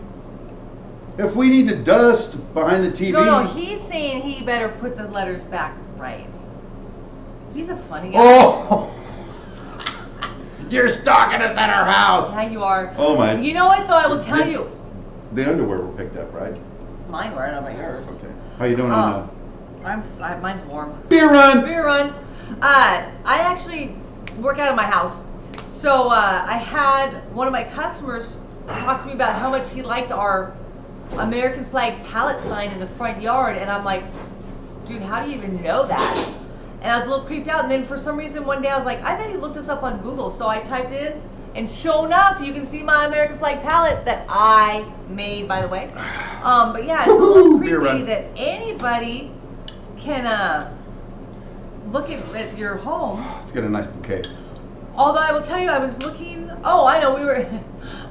If we need to dust behind the TV. No, he's saying he better put the letters back right. He's a funny guy. Oh! You're stalking us at our house. Yeah, you are. Oh my. You know what though? I will tell you. The underwear were picked up, right? Mine were. I don't know about yours. Okay. How you doing on Mine's warm. Beer run. Beer run. I actually work out of my house, so I had one of my customers talk to me about how much he liked our American flag pallet sign in the front yard, and I'm like, dude, how do you even know that? And I was a little creeped out, and then for some reason one day I was like, I bet he looked us up on Google, so I typed it in, and sure enough, you can see my American flag pallet that I made, by the way. But yeah, it's a little creepy that anybody can look at your home. It's got a nice bouquet. Although I will tell you, I was looking. Oh, I know.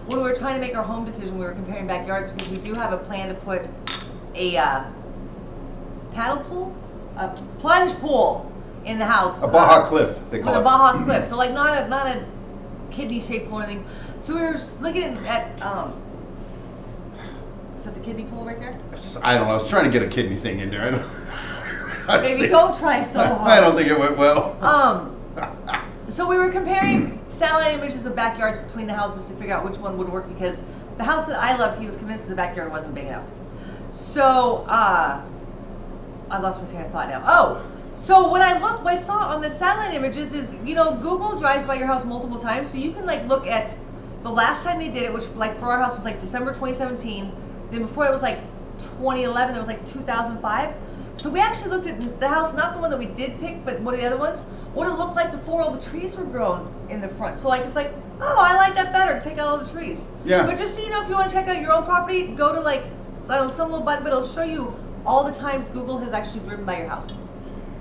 when we were trying to make our home decision, we were comparing backyards because we do have a plan to put a paddle pool, a plunge pool in the house. A Baja Cliff, they call with it. a Baja Cliff. So like not a kidney shaped pool or anything. So we were looking at is that the kidney pool right there? I don't know. I was trying to get a kidney thing in there. Maybe don't try so hard. I don't think it went well. So we were comparing satellite images of backyards between the houses to figure out which one would work because the house that I loved, he was convinced the backyard wasn't big enough. So I lost my train of thought now. Oh, so what I saw on the satellite images is, you know, Google drives by your house multiple times, so you can like look at the last time they did it, which like for our house was like December 2017. Then before it was like 2011, it was like 2005. So we actually looked at the house, not the one that we did pick, but one of the other ones, what it looked like before all the trees were grown in the front. So like, it's like, oh, I like that better, take out all the trees. Yeah. But just so you know, if you want to check out your own property, go to like some little button, but it'll show you all the times Google has actually driven by your house.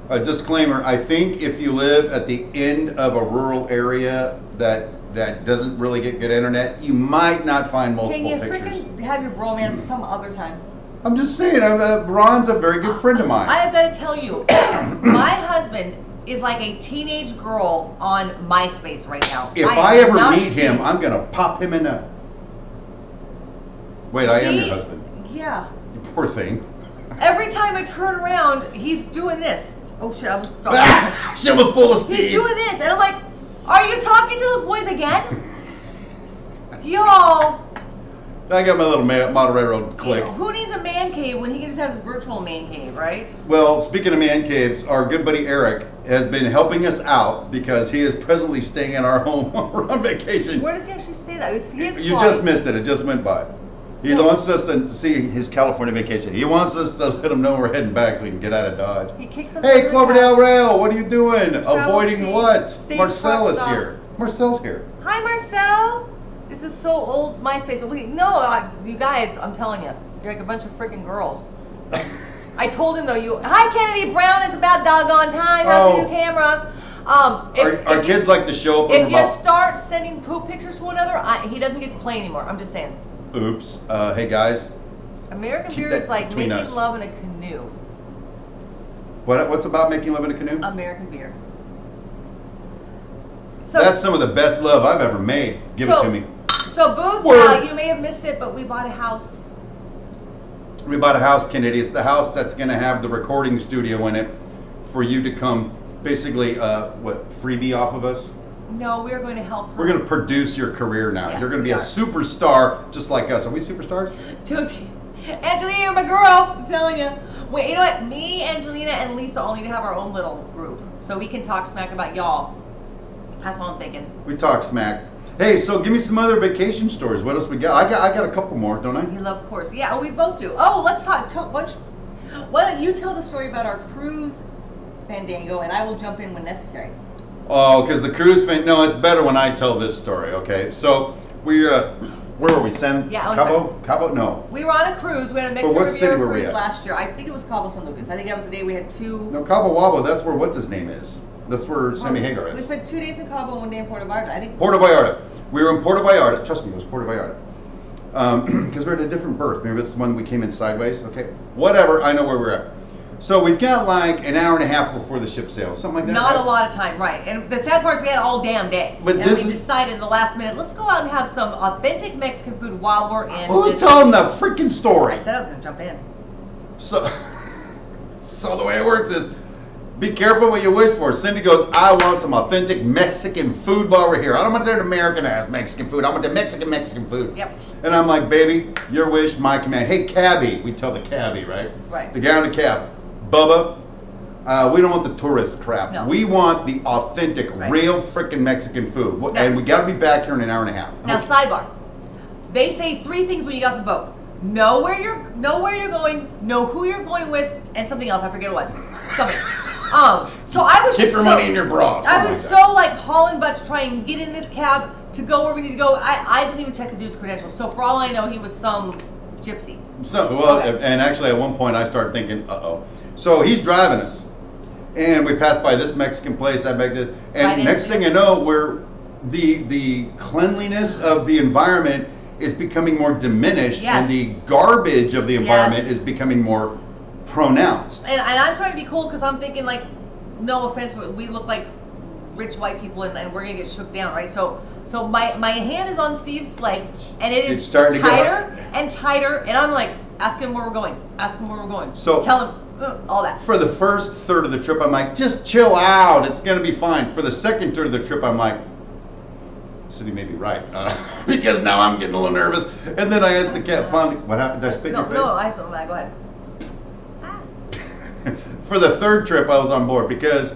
A disclaimer, I think if you live at the end of a rural area that doesn't really get good internet, you might not find multiple pictures. Can you freaking have your bromance some other time? I'm just saying, Ron's a very good friend of mine. I have got to tell you, my husband is like a teenage girl on MySpace right now. If I ever meet him, I'm going to pop him in a... Wait, I am your husband. Yeah. You poor thing. Every time I turn around, he's doing this. Oh shit, I was... She was full of Steve. He's doing this, and I'm like, are you talking to those boys again? Yo. I got my little model railroad click. Who needs a man cave when he can just have a virtual man cave, right? Well, speaking of man caves, our good buddy Eric has been helping us out because he is presently staying in our home while we're on vacation. Where does he actually say that? You just missed it. It just went by. He wants us to see his California vacation. He wants us to let him know we're heading back so we can get out of Dodge. He kicks up. Hey, Cloverdale Rail, what are you doing? Avoiding cheap, what? stage Marcel truck is stops. here. Marcel's here. Hi, Marcel. This is so old MySpace. You guys, I'm telling you, you're like a bunch of freaking girls. I told him though, hi Kennedy Brown, it's about doggone time. How's your new camera? Our kids like to show up. If you start sending poop pictures to one another, he doesn't get to play anymore. I'm just saying. Oops. Hey guys. American beer is like making love in a canoe. What's about making love in a canoe? American beer. So, that's some of the best love I've ever made. Give it to me. So Boots, you may have missed it, but we bought a house. We bought a house, Kennedy. It's the house that's going to have the recording studio in it for you to come, basically, freebie off of us? No, we're going to help her. We're going to produce your career now. Yes, you're going to be a superstar just like us. Are we superstars? Don't you? Angelina, you're my girl. I'm telling you. Wait, you know what? Me, Angelina, and Lisa all need to have our own little group so we can talk smack about y'all. That's what I'm thinking. We talk smack. Hey, so give me some other vacation stories. What else we got? I got a couple more, don't I? You love course. Yeah, we both do. Oh, let's talk. Why don't you tell the story about our cruise fandango, and I will jump in when necessary. Oh, because the cruise no, it's better when I tell this story. Okay, so where were we? Cabo? No. We were on a cruise. We had a Mexican Riviera cruise last year. I think it was Cabo San Lucas. I think that was the day we had two. No, Cabo Wabo. That's where what's his name is. That's where Sammy Hagar is. We spent 2 days in Cabo and 1 day in Puerto Vallarta. I think. Puerto Vallarta. We were in Puerto Vallarta. Trust me, it was Puerto Vallarta. Because we're at a different berth. Maybe it's the one we came in sideways. Okay, whatever. I know where we're at. So we've got like an hour and a half before the ship sails, something like that. Not a lot of time, right? And the sad part is we had all damn day. But we decided in the last minute, let's go out and have some authentic Mexican food while we're in. Who's telling the freaking story? I said I was going to jump in. So the way it works is, be careful what you wish for. Cyndi goes, I want some authentic Mexican food while we're here. I don't want that American-ass Mexican food. I want the Mexican food. Yep. And I'm like, baby, your wish, my command. Hey, cabbie. We tell the cabbie, right? Right. The guy on the cab. Bubba, we don't want the tourist crap. No. We want the authentic, real freaking Mexican food. No. And we got to be back here in an hour and a half. Now, sidebar. They say 3 things when you got the boat. Know where you're going, know who you're going with, and something else. I forget what it was. Something. So I was keep your money in your bra. I was so like hauling butts trying to get in this cab to go where we need to go. I didn't even check the dude's credentials. So for all I know, he was some gypsy. And actually at one point I started thinking, uh-oh. So he's driving us. And we passed by this Mexican place, that Mexican, and next thing you know, we're the cleanliness of the environment is becoming more diminished, Yes. and the garbage of the environment Yes. is becoming more pronounced. And I'm trying to be cool because I'm thinking like, no offense, but we look like rich white people and we're gonna get shook down, right? So my hand is on Steve's leg and it is It's starting to get tighter and tighter, and I'm like, ask him where we're going. Ask him where we're going. So- tell him all that. For the first third of the trip, I'm like, just chill out. It's going to be fine. For the second third of the trip, I'm like, Cindy may be right. Because now I'm getting a little nervous. And then I asked the cat finally, what happened? Did I spit in No, your face? no, I have something. Go ahead. For the third trip, I was on board because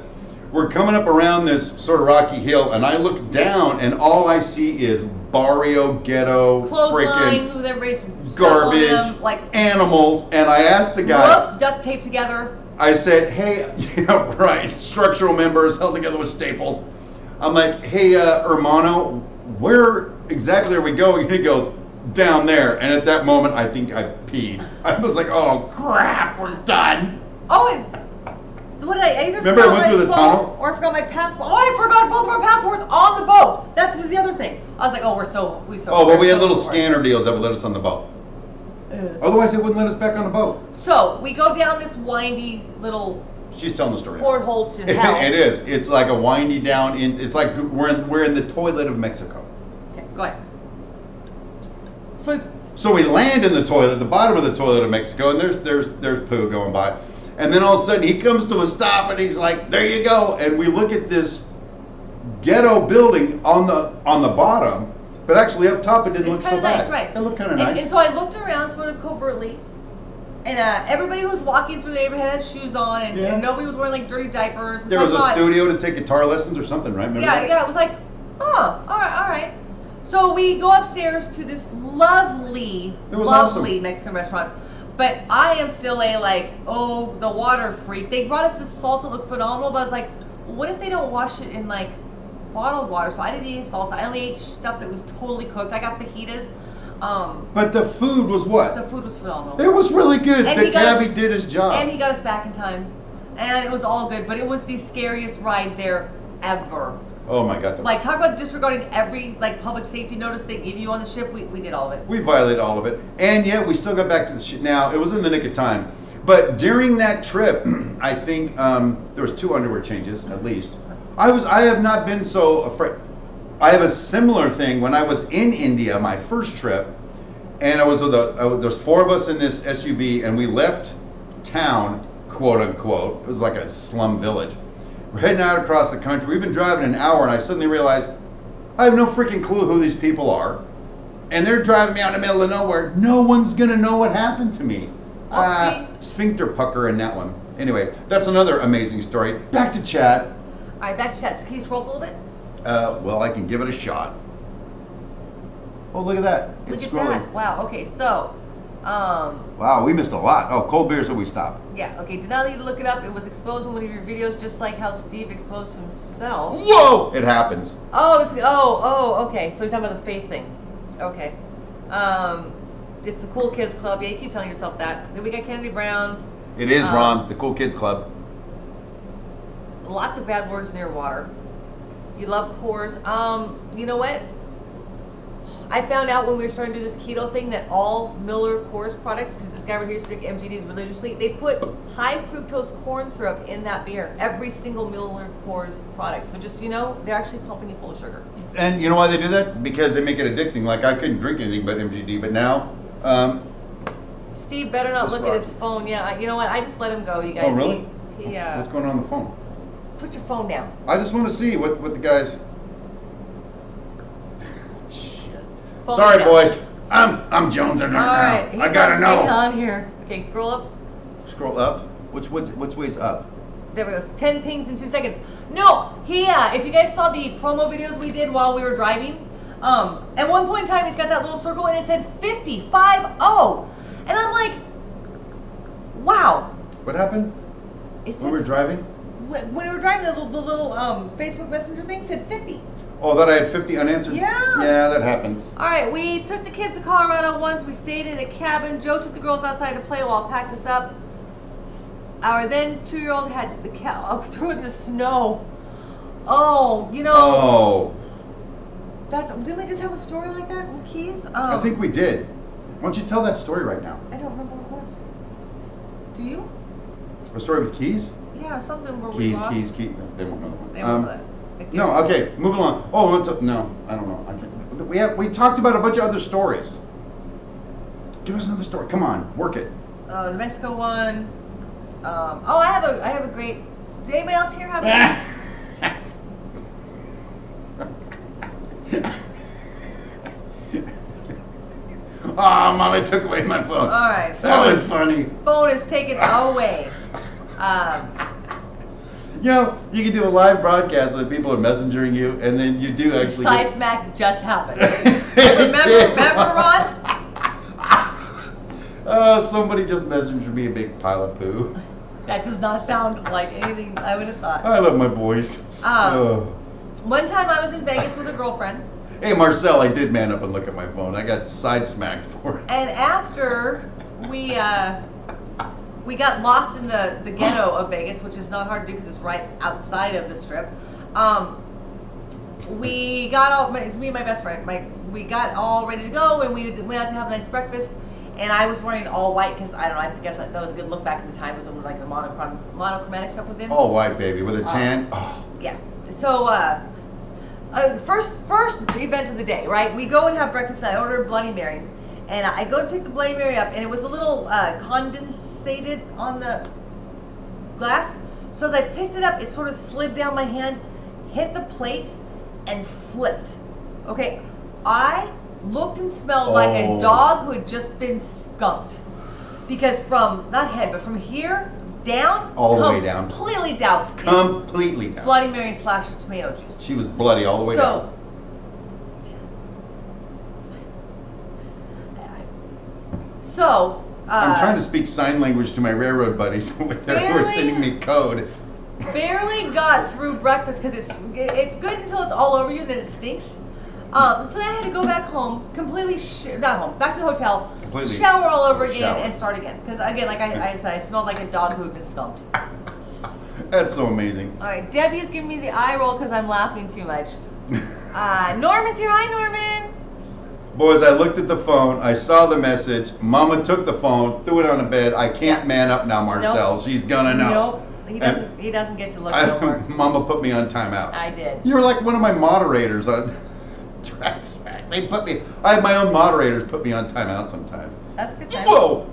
we're coming up around this sort of rocky hill, and I look down, and all I see is barrio, ghetto, Clotheslines freaking with everybody's stuff garbage, on them, like animals. And I asked the guy, roofs duct taped together. I said, hey, yeah, right, structural members held together with staples. I'm like, hey, hermano, where exactly are we going? And he goes, down there. And at that moment, I think I peed. I was like, oh, crap, we're done. Oh, and what did I either Remember I forgot went my through the phone tunnel? or I forgot my passport? Oh, I forgot both of our passports on the boat. That was the other thing. I was like, oh, Oh, but we had little forward. scanner deals that would let us on the boat. Otherwise, they wouldn't let us back on the boat. So we go down this windy little She's telling the story. porthole to hell. It is. It's like a windy down. It's like we're in the toilet of Mexico. Okay, go ahead. So we land in the toilet, the bottom of the toilet of Mexico, and there's poo going by, and then all of a sudden he comes to a stop and he's like, "There you go," and we look at this ghetto building on the bottom, but actually up top it didn't look it's so kind of bad. nice, right? It looked kind of And nice. so I looked around sort of covertly, and everybody who was walking through the neighborhood had shoes on, and, Yeah. and nobody was wearing like dirty diapers. And There so was I a thought, studio to take guitar lessons or something, right? Remember Yeah, that? yeah. It was like, oh, all right. So we go upstairs to this lovely It was awesome. Mexican restaurant. But I am still the water freak. They brought us this salsa that looked phenomenal, but I was like, what if they don't wash it in like bottled water? So I didn't eat salsa. I only ate stuff that was totally cooked. I got fajitas. But the food was what? The food was phenomenal. It was really good. And The he got cabbie did his job. And he got us back in time. And it was all good, but it was the scariest ride there ever. Oh my God. Like, talk about disregarding every public safety notice they give you on the ship. We did all of it. We violated all of it, and yet we still got back to the shit. Now it was in the nick of time, but during that trip, I think there was 2 underwear changes at least. I have not been so afraid. I have a similar thing when I was in India, my first trip, and I was with there's 4 of us in this SUV, and we left town, quote unquote. It was like a slum village. We're heading out across the country. We've been driving an hour, and I suddenly realized I have no freaking clue who these people are. And they're driving me out in the middle of nowhere. No one's going to know what happened to me. Sphincter pucker in that one. Anyway, that's another amazing story. Back to chat. All right, back to chat. So can you scroll up a little bit? Well, I can give it a shot. Oh, look at that. Look It's at scrolling. that. Wow. Okay, so, Wow, we missed a lot. Oh, cold beer, so we stopped. yeah. Okay, did not need to look it up. It was exposed in one of your videos, just like how Steve exposed himself. Whoa! It happens. Okay. So he's talking about the faith thing. Okay. It's the Cool Kids Club. Yeah, you keep telling yourself that. Then we got Kennedy Brown. It is, Ron, the Cool Kids Club. Lots of bad words near water. You love Coors. You know what? I found out when we were starting to do this keto thing that all Miller Coors products, because this guy right here used to drink MGDs religiously, they put high fructose corn syrup in that beer. Every single Miller Coors product. So just, they're actually pumping you full of sugar. And you know why they do that? Because they make it addicting. Like, I couldn't drink anything but MGD, but now... Steve better not This look at his rocks. phone. Yeah, you know what? I just let him go, you guys. Oh, really? He What's going on the phone? put your phone down. I just want to see what the guys... Shit. Phone Sorry, down. boys. I'm jonesing right All right, now. I he's gotta not staying know. on here. Okay, scroll up. Scroll up. Which way's up? There we go. 10 pings in 2 seconds. No, if you guys saw the promo videos we did while we were driving, at one point in time he's got that little circle and it said 50, 5-0. And I'm like, wow. What happened It when said, we were driving? when we were driving, the little Facebook Messenger thing said 50. Oh, that I had 50 unanswered? Yeah. Yeah, that happens. All right, we took the kids to Colorado once. We stayed in a cabin. Joe took the girls outside to play while I packed us up. Our then 2-year-old had the cow threw in the snow. Oh, Oh. Didn't we just have a story like that with Keys? I think we did. Why don't you tell that story right now? I don't remember what it was. Do you? A story with Keys? Yeah, something where we lost. Keys. They won't know the one. They won't know that. No, okay, moving along. Oh, no, I don't know. I can't. We talked about a bunch of other stories. Give us another story. Come on, work it. The Mexico one. I have a great. Did anybody else here have a? Oh, Mom, it took away my phone. All right, that was funny. Phone is taken away. You know, you can do a live broadcast that people are messengering you, and then you do actually. Side smack just happened. remember, Ron? Somebody just messaged me a big pile of poo. That does not sound like anything I would have thought. I love my boys. One time I was in Vegas with a girlfriend. Hey, Marcel, I did man up and look at my phone. I got side smacked for it. And after we got lost in the ghetto of Vegas, which is not hard to do because it's right outside of the strip. We got all, it's me and my best friend. We got all ready to go, and we went out to have a nice breakfast. And I was wearing all white because I don't know. I guess that was a good look back in the time. Was when like the monochromatic stuff was in. All white, baby, with a tan. Yeah. So first event of the day, right? We go and have breakfast. And I order a Bloody Mary, and I go to pick the Bloody Mary up, and it was a little condensated on the glass. So as I picked it up, it sort of slid down my hand, hit the plate, and flipped. Okay, I looked and smelled like a dog who had just been skunked. Because from, not head, but from here down, all the way down. Completely doused. Completely down. Bloody Mary / tomato juice. She was bloody all the way down. So, I'm trying to speak sign language to my railroad buddies who are sending me code. Barely got through breakfast because it's good until it's all over you and then it stinks. So I had to go back home, completely, not home, back to the hotel, completely shower all over again and start again. Because again, like I said, I smelled like a dog who had been skunked. That's so amazing. All right, Debbie is giving me the eye roll because I'm laughing too much. Norman's here. Hi, Norman. Boys, I looked at the phone. I saw the message. Mama took the phone, threw it on the bed. I can't man up now, Marcel. Nope. She's gonna know. Nope. He doesn't get to look no more. Mama put me on timeout. I did. You were like one of my moderators on Track Smack. I have my own moderators put me on timeout sometimes. That's good time. Whoa!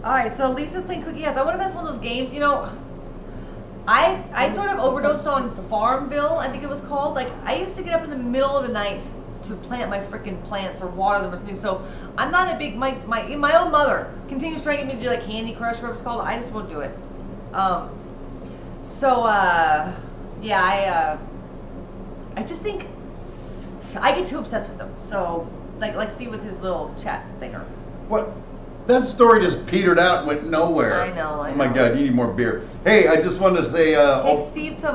Alright, so Lisa's playing Cookie House. I wonder if that's one of those games, you know, I sort of overdosed on Farmville, I think it was called. Like, I used to get up in the middle of the night to plant my freaking plants or water them or something. So I'm not a big, my own mother continues trying to get me to do like Candy Crush, whatever it's called. I just won't do it. Yeah, I just think I get too obsessed with them. So like Steve with his little chat thinger. What? That story just petered out and went nowhere. I know. Oh my God, you need more beer. Hey, I just wanted to say. Take Steve to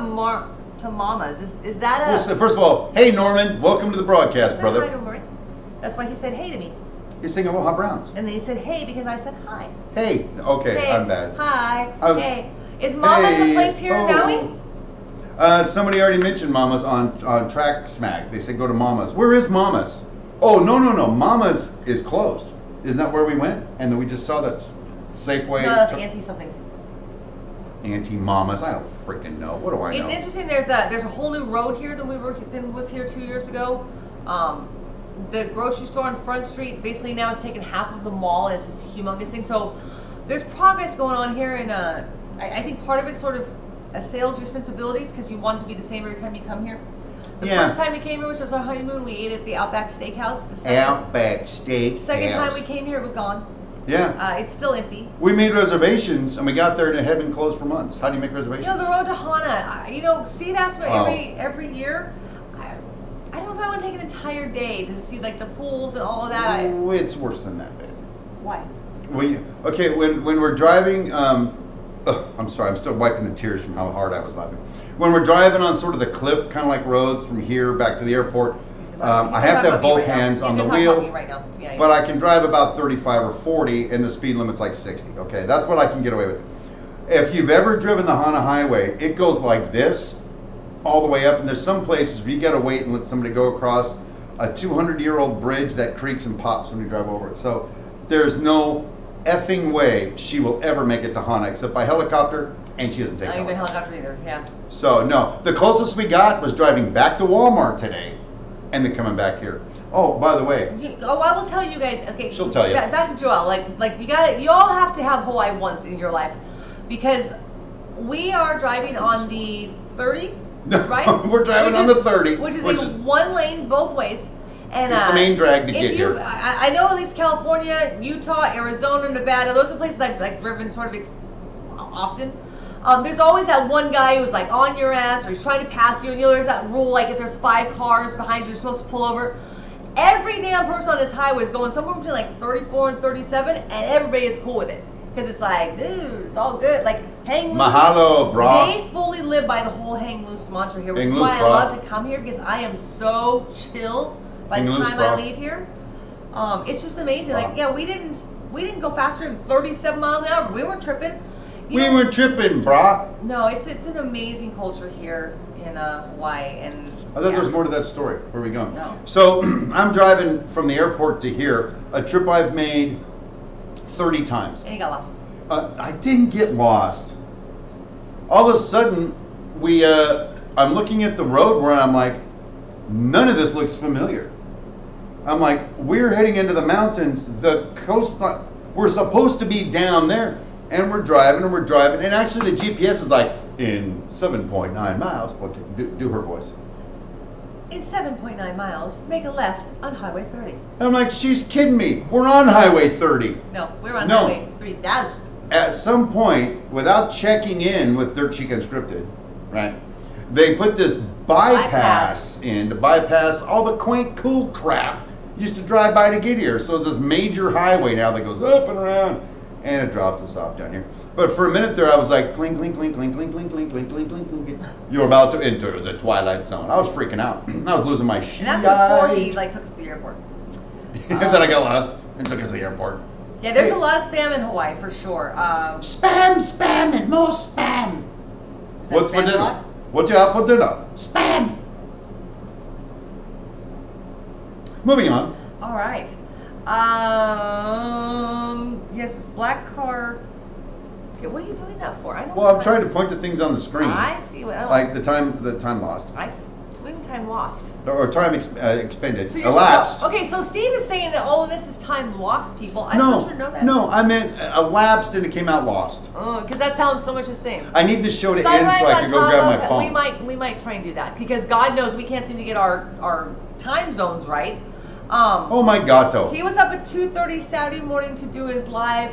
Mama's. Is that a? Listen, first of all, hey Norman, welcome to the broadcast, brother. Hi, don't worry. That's why he said hey to me. He's saying Aloha Browns. And then he said hey because I said hi. Hey, okay, hey. I'm bad. Hi. Hey. Is Mama's a place here in Maui? Somebody already mentioned Mama's on Track Smack. They said go to Mama's. Where is Mama's? Oh, no. Mama's is closed. Isn't that where we went? And then we just saw that Safeway. No, that's Auntie-something's. Auntie-Mama's. I don't freaking know. What do I know? It's interesting. There's a whole new road here than was here 2 years ago. The grocery store on Front Street basically now has taken half of the mall. And it's this humongous thing. So there's progress going on here, and I think part of it sort of assails your sensibilities because you want it to be the same every time you come here. The first time we came here, which was our honeymoon, we ate at the Outback Steakhouse. Outback Steakhouse. Second time we came here, it was gone. Yeah. It's still empty. We made reservations, and we got there, and it had been closed for months. How do you make reservations? You know, the road to Hana. Steve asks me every year. I don't know if I want to take an entire day to see like the pools and all of that. It's worse than that, babe. Why? When we're driving, I'm sorry, I'm still wiping the tears from how hard I was laughing. When we're driving on sort of the cliff, kind of like roads from here back to the airport, I have to have both hands on the wheel, but I can drive about 35 or 40, and the speed limit's like 60. Okay, that's what I can get away with. If you've ever driven the Hana Highway, it goes like this all the way up, and there's some places where you got to wait and let somebody go across. a 200-year-old bridge that creaks and pops when you drive over it. So there's no effing way she will ever make it to Hana except by helicopter, and she doesn't take I ain't been helicopter. helicopter either. Yeah. So no, the closest we got was driving back to Walmart today, and then coming back here. Oh, by the way, I will tell you guys. Okay, she'll tell you. Back to Joelle. Like you all have to have Hawaii once in your life, because we are driving on the 30, right? We're driving on the 30, which is one lane both ways. And it's the main drag to get here. I know at least California, Utah, Arizona, Nevada, those are places I've driven sort of often. There's always that one guy who's like on your ass, or he's trying to pass you, and there's that rule, like if there's 5 cars behind you, you're supposed to pull over. Every damn person on this highway is going somewhere between like 34 and 37, and everybody is cool with it. Because it's like, dude, it's all good. Like, hang loose. Mahalo, bro. They fully live by the whole hang loose mantra here, which Hang is loose, why I bro. love to come here, because I am so chill by the time I leave here. It's just amazing. Like, yeah, we didn't go faster than 37 miles an hour. We weren't tripping. We weren't tripping, brah. No, it's an amazing culture here in Hawaii, and I thought there was more to that story. Where are we going? No. So I'm driving from the airport to here, a trip I've made 30 times. And you got lost. I didn't get lost. All of a sudden, I'm looking at the road where I'm like, none of this looks familiar. I'm like, we're heading into the mountains. The coastline, we're supposed to be down there. And we're driving, and actually the GPS is like, in 7.9 miles. Okay, do her voice. In 7.9 miles, make a left on Highway 30. And I'm like, she's kidding me. We're on Highway 30. No, we're on Highway 3000. At some point, without checking in with Dirt Cheek Unscripted, right, they put this bypass in to bypass all the quaint, cool crap you used to drive by to get here. So it's this major highway now that goes up and around, and it drops us off down here. But for a minute there, I was like, clink, clink, clink, clink, clink, clink, clink, clink, clink, clink, clink. You're about to enter the twilight zone. I was freaking out. I was losing my shit. And that's before he took us to the airport. And then I got lost and took us to the airport. Yeah, there's a lot of spam in Hawaii for sure. Spam, and more spam. Is that What's for spam a dinner? lot? What you have for dinner? Spam. Moving on. All right. Yes, black car. Okay, what are you doing that for? I don't. Well, I'm trying to point to things on the screen. I see what. Like the time lost. When time lost. Or time expended. So Elapsed. okay, so Steve is saying that all of this is time lost, people. I don't want you to know that. No, I meant elapsed and it came out lost. Oh, because that sounds so much the same. I need this show to Sunrise end so I can go grab my phone. We might try and do that, because God knows we can't seem to get our time zones right. Oh my gato. He was up at 2:30 Saturday morning to do his live.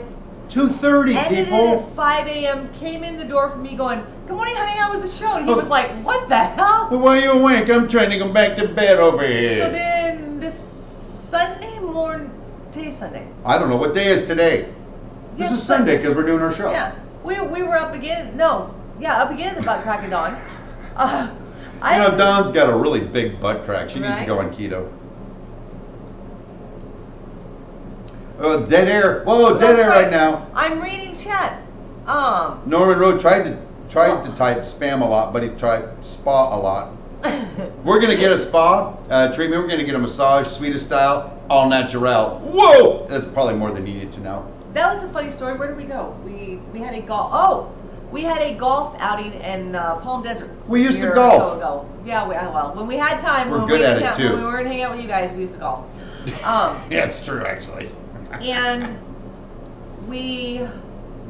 2:30, Ended people. it at 5 a.m. Came in the door for me going, "Good morning, honey. How was the show?" And he was like, "What the hell?" Why are you awake? I'm trying to go back to bed over here. So then this Sunday morning, today's Sunday. I don't know what day is today. This is Sunday because we're doing our show. Yeah, we were up again. Up again at the butt crack of dawn. Dawn's got a really big butt crack. She needs to go on keto. Oh, dead air. Whoa, dead air right now. I'm reading chat. Norman Rowe tried to type spam a lot, but he tried spa a lot. We're going to get a spa treatment. We're going to get a massage, Swedish style, all natural. Whoa! That's probably more than you need to know. That was a funny story. Where did we go? We had a golf. Oh, we had a golf outing in Palm Desert. We used to a golf. So ago. Yeah, well, when we had time, we're good at it too. When we weren't hanging out with you guys, we used to golf. Yeah, it's true actually. And we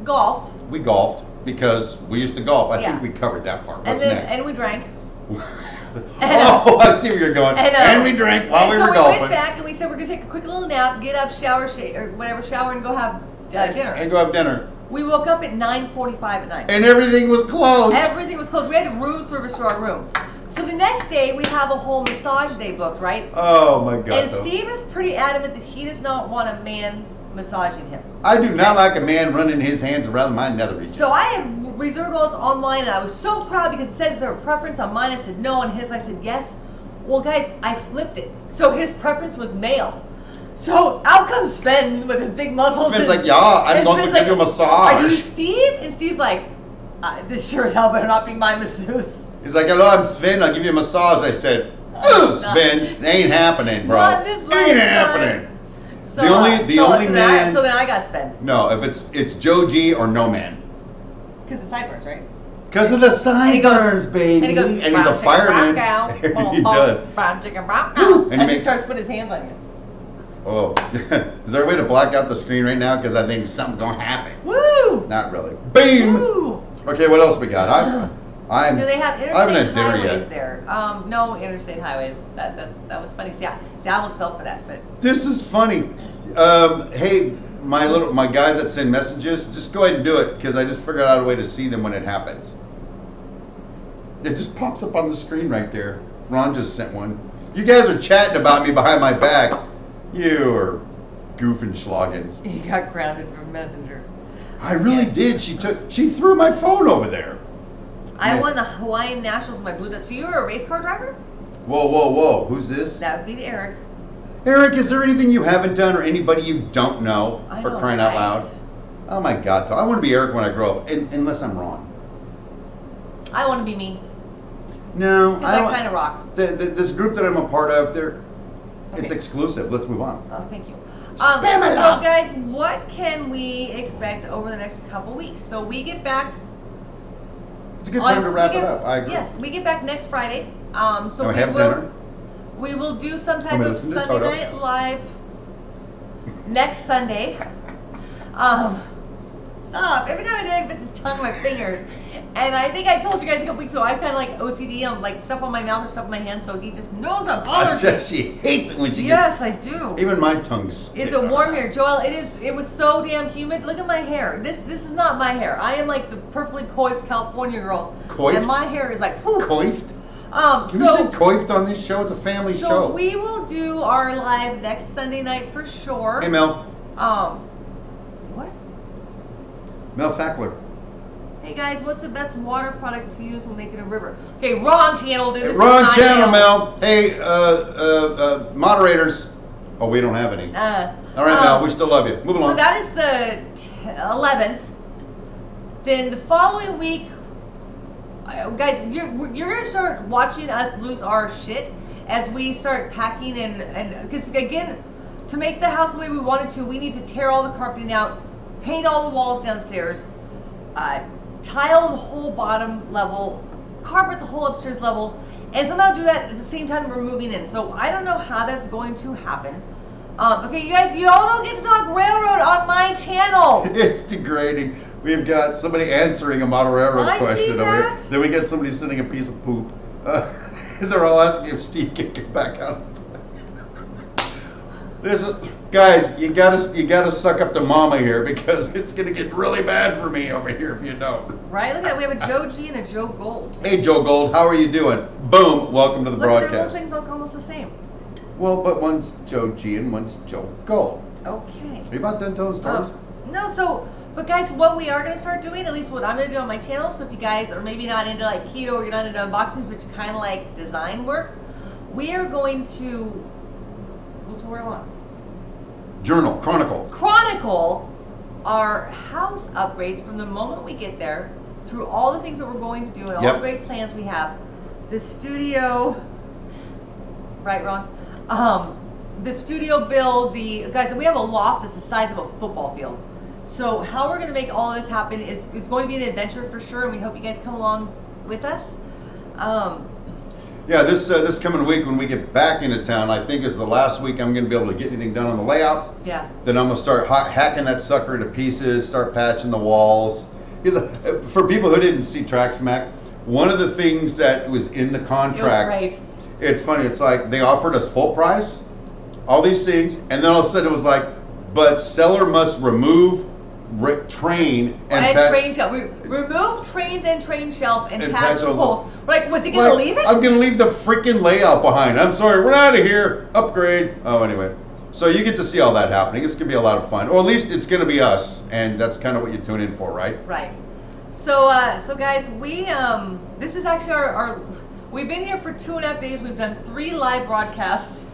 golfed. We golfed because we used to golf. I think we covered that part. What's next? And we drank. Oh, I see where you're going. And we drank while we were golfing. So we went back and we said we're going to take a quick little nap, get up, shower, and go have dinner. And go have dinner. We woke up at 9:45 at night. And everything was closed. Everything was closed. We had room service to our room. So the next day we have a whole massage day booked, right? Oh my God. And Steve is pretty adamant that he does not want a man massaging him. I do not like a man running his hands around my nether region. So I had reserved all this online, and I was so proud because it said, "Is there a preference?" On mine I said no, on his I said yes. Well, guys, I flipped it. So his preference was male. So out comes Sven with his big muscles. Sven's like, yeah, I'm going to give you a massage. Are you Steve? And Steve's like, this sure as hell better not be my masseuse. He's like, hello, I'm Sven. I'll give you a massage. I said, Spin. It ain't happening, bro. Not this Ain't lifetime. happening. So, The only man. So then I got spent. No, if it's Joe G or no man. Because the sideburns, right? Because of the sideburns, baby. And he goes, and he's a fireman. He does. And And he he makes. starts putting his hands on you. Oh, is there a way to block out the screen right now? Because I think something's gonna happen. Woo! Not really. Bam. Woo! Okay, what else we got? I'm. Do they have I haven't interstate had dinner highways yet. there? No interstate highways. That was funny. See, I almost fell for that, but This is funny. Hey, my guys that send messages, just go ahead and do it because I just figured out a way to see them when it happens. It just pops up on the screen right there. Ron just sent one. You guys are chatting about me behind my back. You are goofing schloggins. you got grounded from Messenger. I really Yes. did. She threw my phone over there. I Yeah. won the Hawaiian Nationals in my Blue Dot. So you were a race car driver? Whoa. Who's this? That would be Eric. Eric, is there anything you haven't done or anybody you don't know I for know, crying out right? loud? Oh my God. I want to be Eric when I grow up, unless I'm wrong. I want to be me. No, Because I kind of rock. This group that I'm a part of, it's Okay. exclusive. Let's move on. Oh, thank you. Spam it so up. guys, what can we expect over the next couple weeks? So we get back. It's a good time to wrap we it get- up. I agree. Yes, we get back next Friday. So And we have will. dinner. We will do some type I'm gonna of listen to Sunday Toto. Night Live next Sunday. Stop. Every time I do, I put his tongue on my fingers. And I think I told you guys a couple weeks ago, I kind of like OCD on like stuff on my mouth or stuff on my hands, so he just knows it bothers me. She hates it when she Yes, I do. gets. Even my tongue's. Is it warm here, Joel? It was so damn humid. Look at my hair. This is not my hair. I am like the perfectly coiffed California girl. Coiffed? And my hair is like whew. Coiffed? Can we So say coiffed on this show? It's a family so show. we will do our live next Sunday night for sure. Hey, Mel. What? Mel Fackler. Hey guys, what's the best water product to use when making a river? Okay, wrong channel, dude. This is Wrong not channel, Mel. Hey, moderators. Oh, we don't have any. All right, Mel. We still love you. Move So along. that is the 11th. Then the following week, guys, you're gonna start watching us lose our shit as we start packing and because again, to make the house the way we want it to, we need to tear all the carpeting out, paint all the walls downstairs, tile the whole bottom level, carpet the whole upstairs level, and somehow do that at the same time we're moving in. So I don't know how that's going to happen. Okay, you guys, you all don't get to talk railroad on my channel. It's degrading. We've got somebody answering a model railroad I see question over here. that. Then we get somebody sending a piece of poop. They're all asking if Steve can get back out. Guys, you gotta suck up to mama here because it's gonna get really bad for me over here if you don't. Right? Look at that. We have a Joe G and a Joe Gold. Hey Joe Gold, how are you doing? Boom, welcome to the Look, their little broadcast. things look almost the same. Well, but one's Joe G and one's Joe Gold. Okay. Are you about done telling stories? No, but guys, what we are going to start doing, at least what I'm going to do on my channel, so if you guys are maybe not into like keto or you're not into unboxings, but you kind of like design work, we are going to, what's the word I want? Journal, chronicle our house upgrades from the moment we get there through all the things that we're going to do and all Yep. the great plans we have. The studio, right, Ron? The studio build, guys, we have a loft that's the size of a football field. So how we're going to make all of this happen is going to be an adventure for sure, and we hope you guys come along with us. Yeah, this coming week when we get back into town, I think is the last week I'm going to be able to get anything done on the layout. Yeah. Then I'm going to start hacking that sucker to pieces, start patching the walls. Because for people who didn't see TrackSmack, one of the things that was in the contract, It was great. it's funny, it's like they offered us full price, all these things, and then all of a sudden it was like, but seller must remove train and patch. Train shelf. We remove trains and train shelf and patch those holes. We're like, was he going to leave it? I'm going to leave the freaking layout behind. I'm sorry, we're out of here. Upgrade. Oh, anyway. So you get to see all that happening. It's going to be a lot of fun. Or at least it's going to be us. And that's kind of what you tune in for, right? Right. So guys, this is actually our we've been here for 2.5 days. We've done 3 live broadcasts.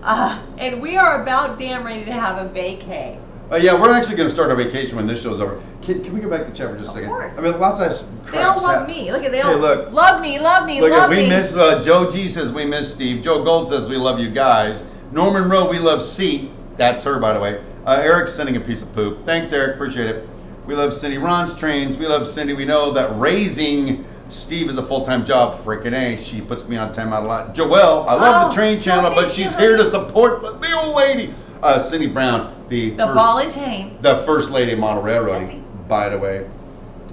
And we are about damn ready to have a vacay. Yeah, we're actually going to start our vacation when this show's over. Can we go back to chat for just a second? Of course. I mean, lots of crap. They all love me. Look at they all look. love me, love me, Look, love we me. miss Joe G says we miss Steve. Joe Gold says we love you guys. Norman Rowe, we love C. That's her, by the way. Eric's sending a piece of poop. Thanks, Eric. Appreciate it. We love Cindy. Ron's trains. We love Cindy. We know that raising Steve is a full-time job. Freaking A. She puts me on timeout a lot. Joelle, I love the train channel, but she's here to support the old lady. Cindy Brown, the ball and chain. The first lady of model railroading, by the way.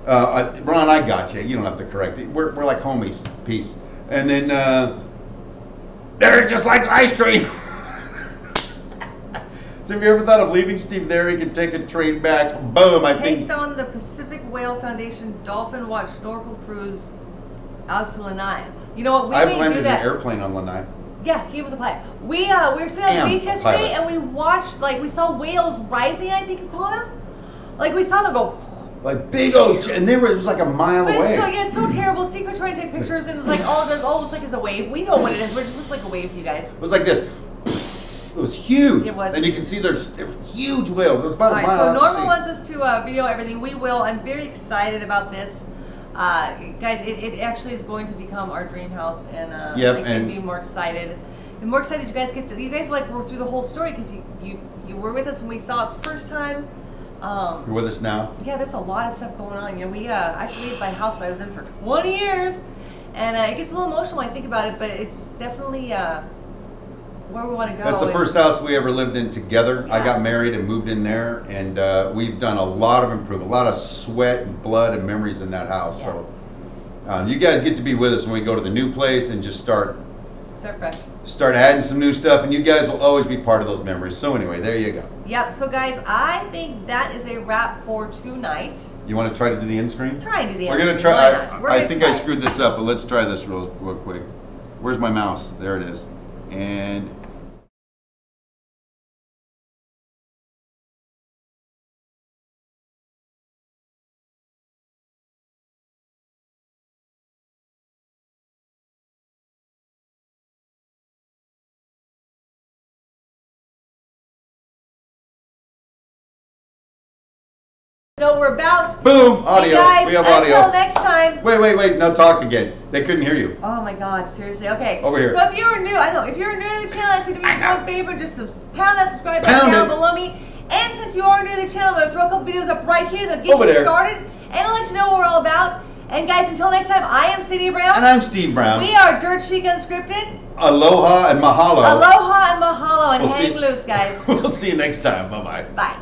Ron, I got you. You don't have to correct it. We're like homies. Peace. And then Derek just likes ice cream. So have you ever thought of leaving Steve there? He could take a train back. Boom, I think. Take on the Pacific Whale Foundation Dolphin Watch Snorkel Cruise out to Lanai. You know what? We may landed do that. an airplane on Lanai. Yeah, he was a pilot. We were sitting on the beach yesterday and we watched, like, we saw whales rising, I think you call them. Like, we saw them go. Like big old, and it was like a mile but away. It's so terrible. Secret trying to take pictures and it's like all it looks like is a wave. We know what it is, but it just looks like a wave to you guys. It was like this. It was huge. It was. And you can see there were huge whales. It was about a mile. So Norma wants us to video everything. We will. I'm very excited about this. Guys, it actually is going to become our dream house, and I can't be more excited. And more excited you guys were through the whole story because you were with us when we saw it the first time. You're with us now. Yeah, there's a lot of stuff going on. You know, I made my house that I was in for 20 years, and it gets a little emotional when I think about it. But it's definitely where we want to go. That's the first house we ever lived in together. Yeah. I got married and moved in there, and we've done a lot of improvement, a lot of sweat and blood and memories in that house. Yeah. So you guys get to be with us when we go to the new place and just start adding some new stuff, and you guys will always be part of those memories. So anyway, there you go. Yep. So guys, I think that is a wrap for tonight. You want to try to do the end screen? Try and do the end screen. We're gonna try. I think I screwed this up, but let's try this real quick. Where's my mouse? There it is. And No, we're about. Boom! Audio. Hey guys, we have audio. Until next time. Wait. Now talk again. They couldn't hear you. Oh my God, seriously. Okay. Over here. So if you're new, if you're new to the channel, I see to be one favor, just to pound that subscribe button down below me. And since you are new to the channel, I'm gonna throw a couple videos up right here that'll get you started, and I'll let you know what we're all about. And guys, until next time, I am Cyndi Brown. And I'm Steve Brown. We are Dirt Chic Unscripted. Aloha and mahalo. Aloha and mahalo, and hang loose, guys. We'll see you next time. Bye-bye. Bye.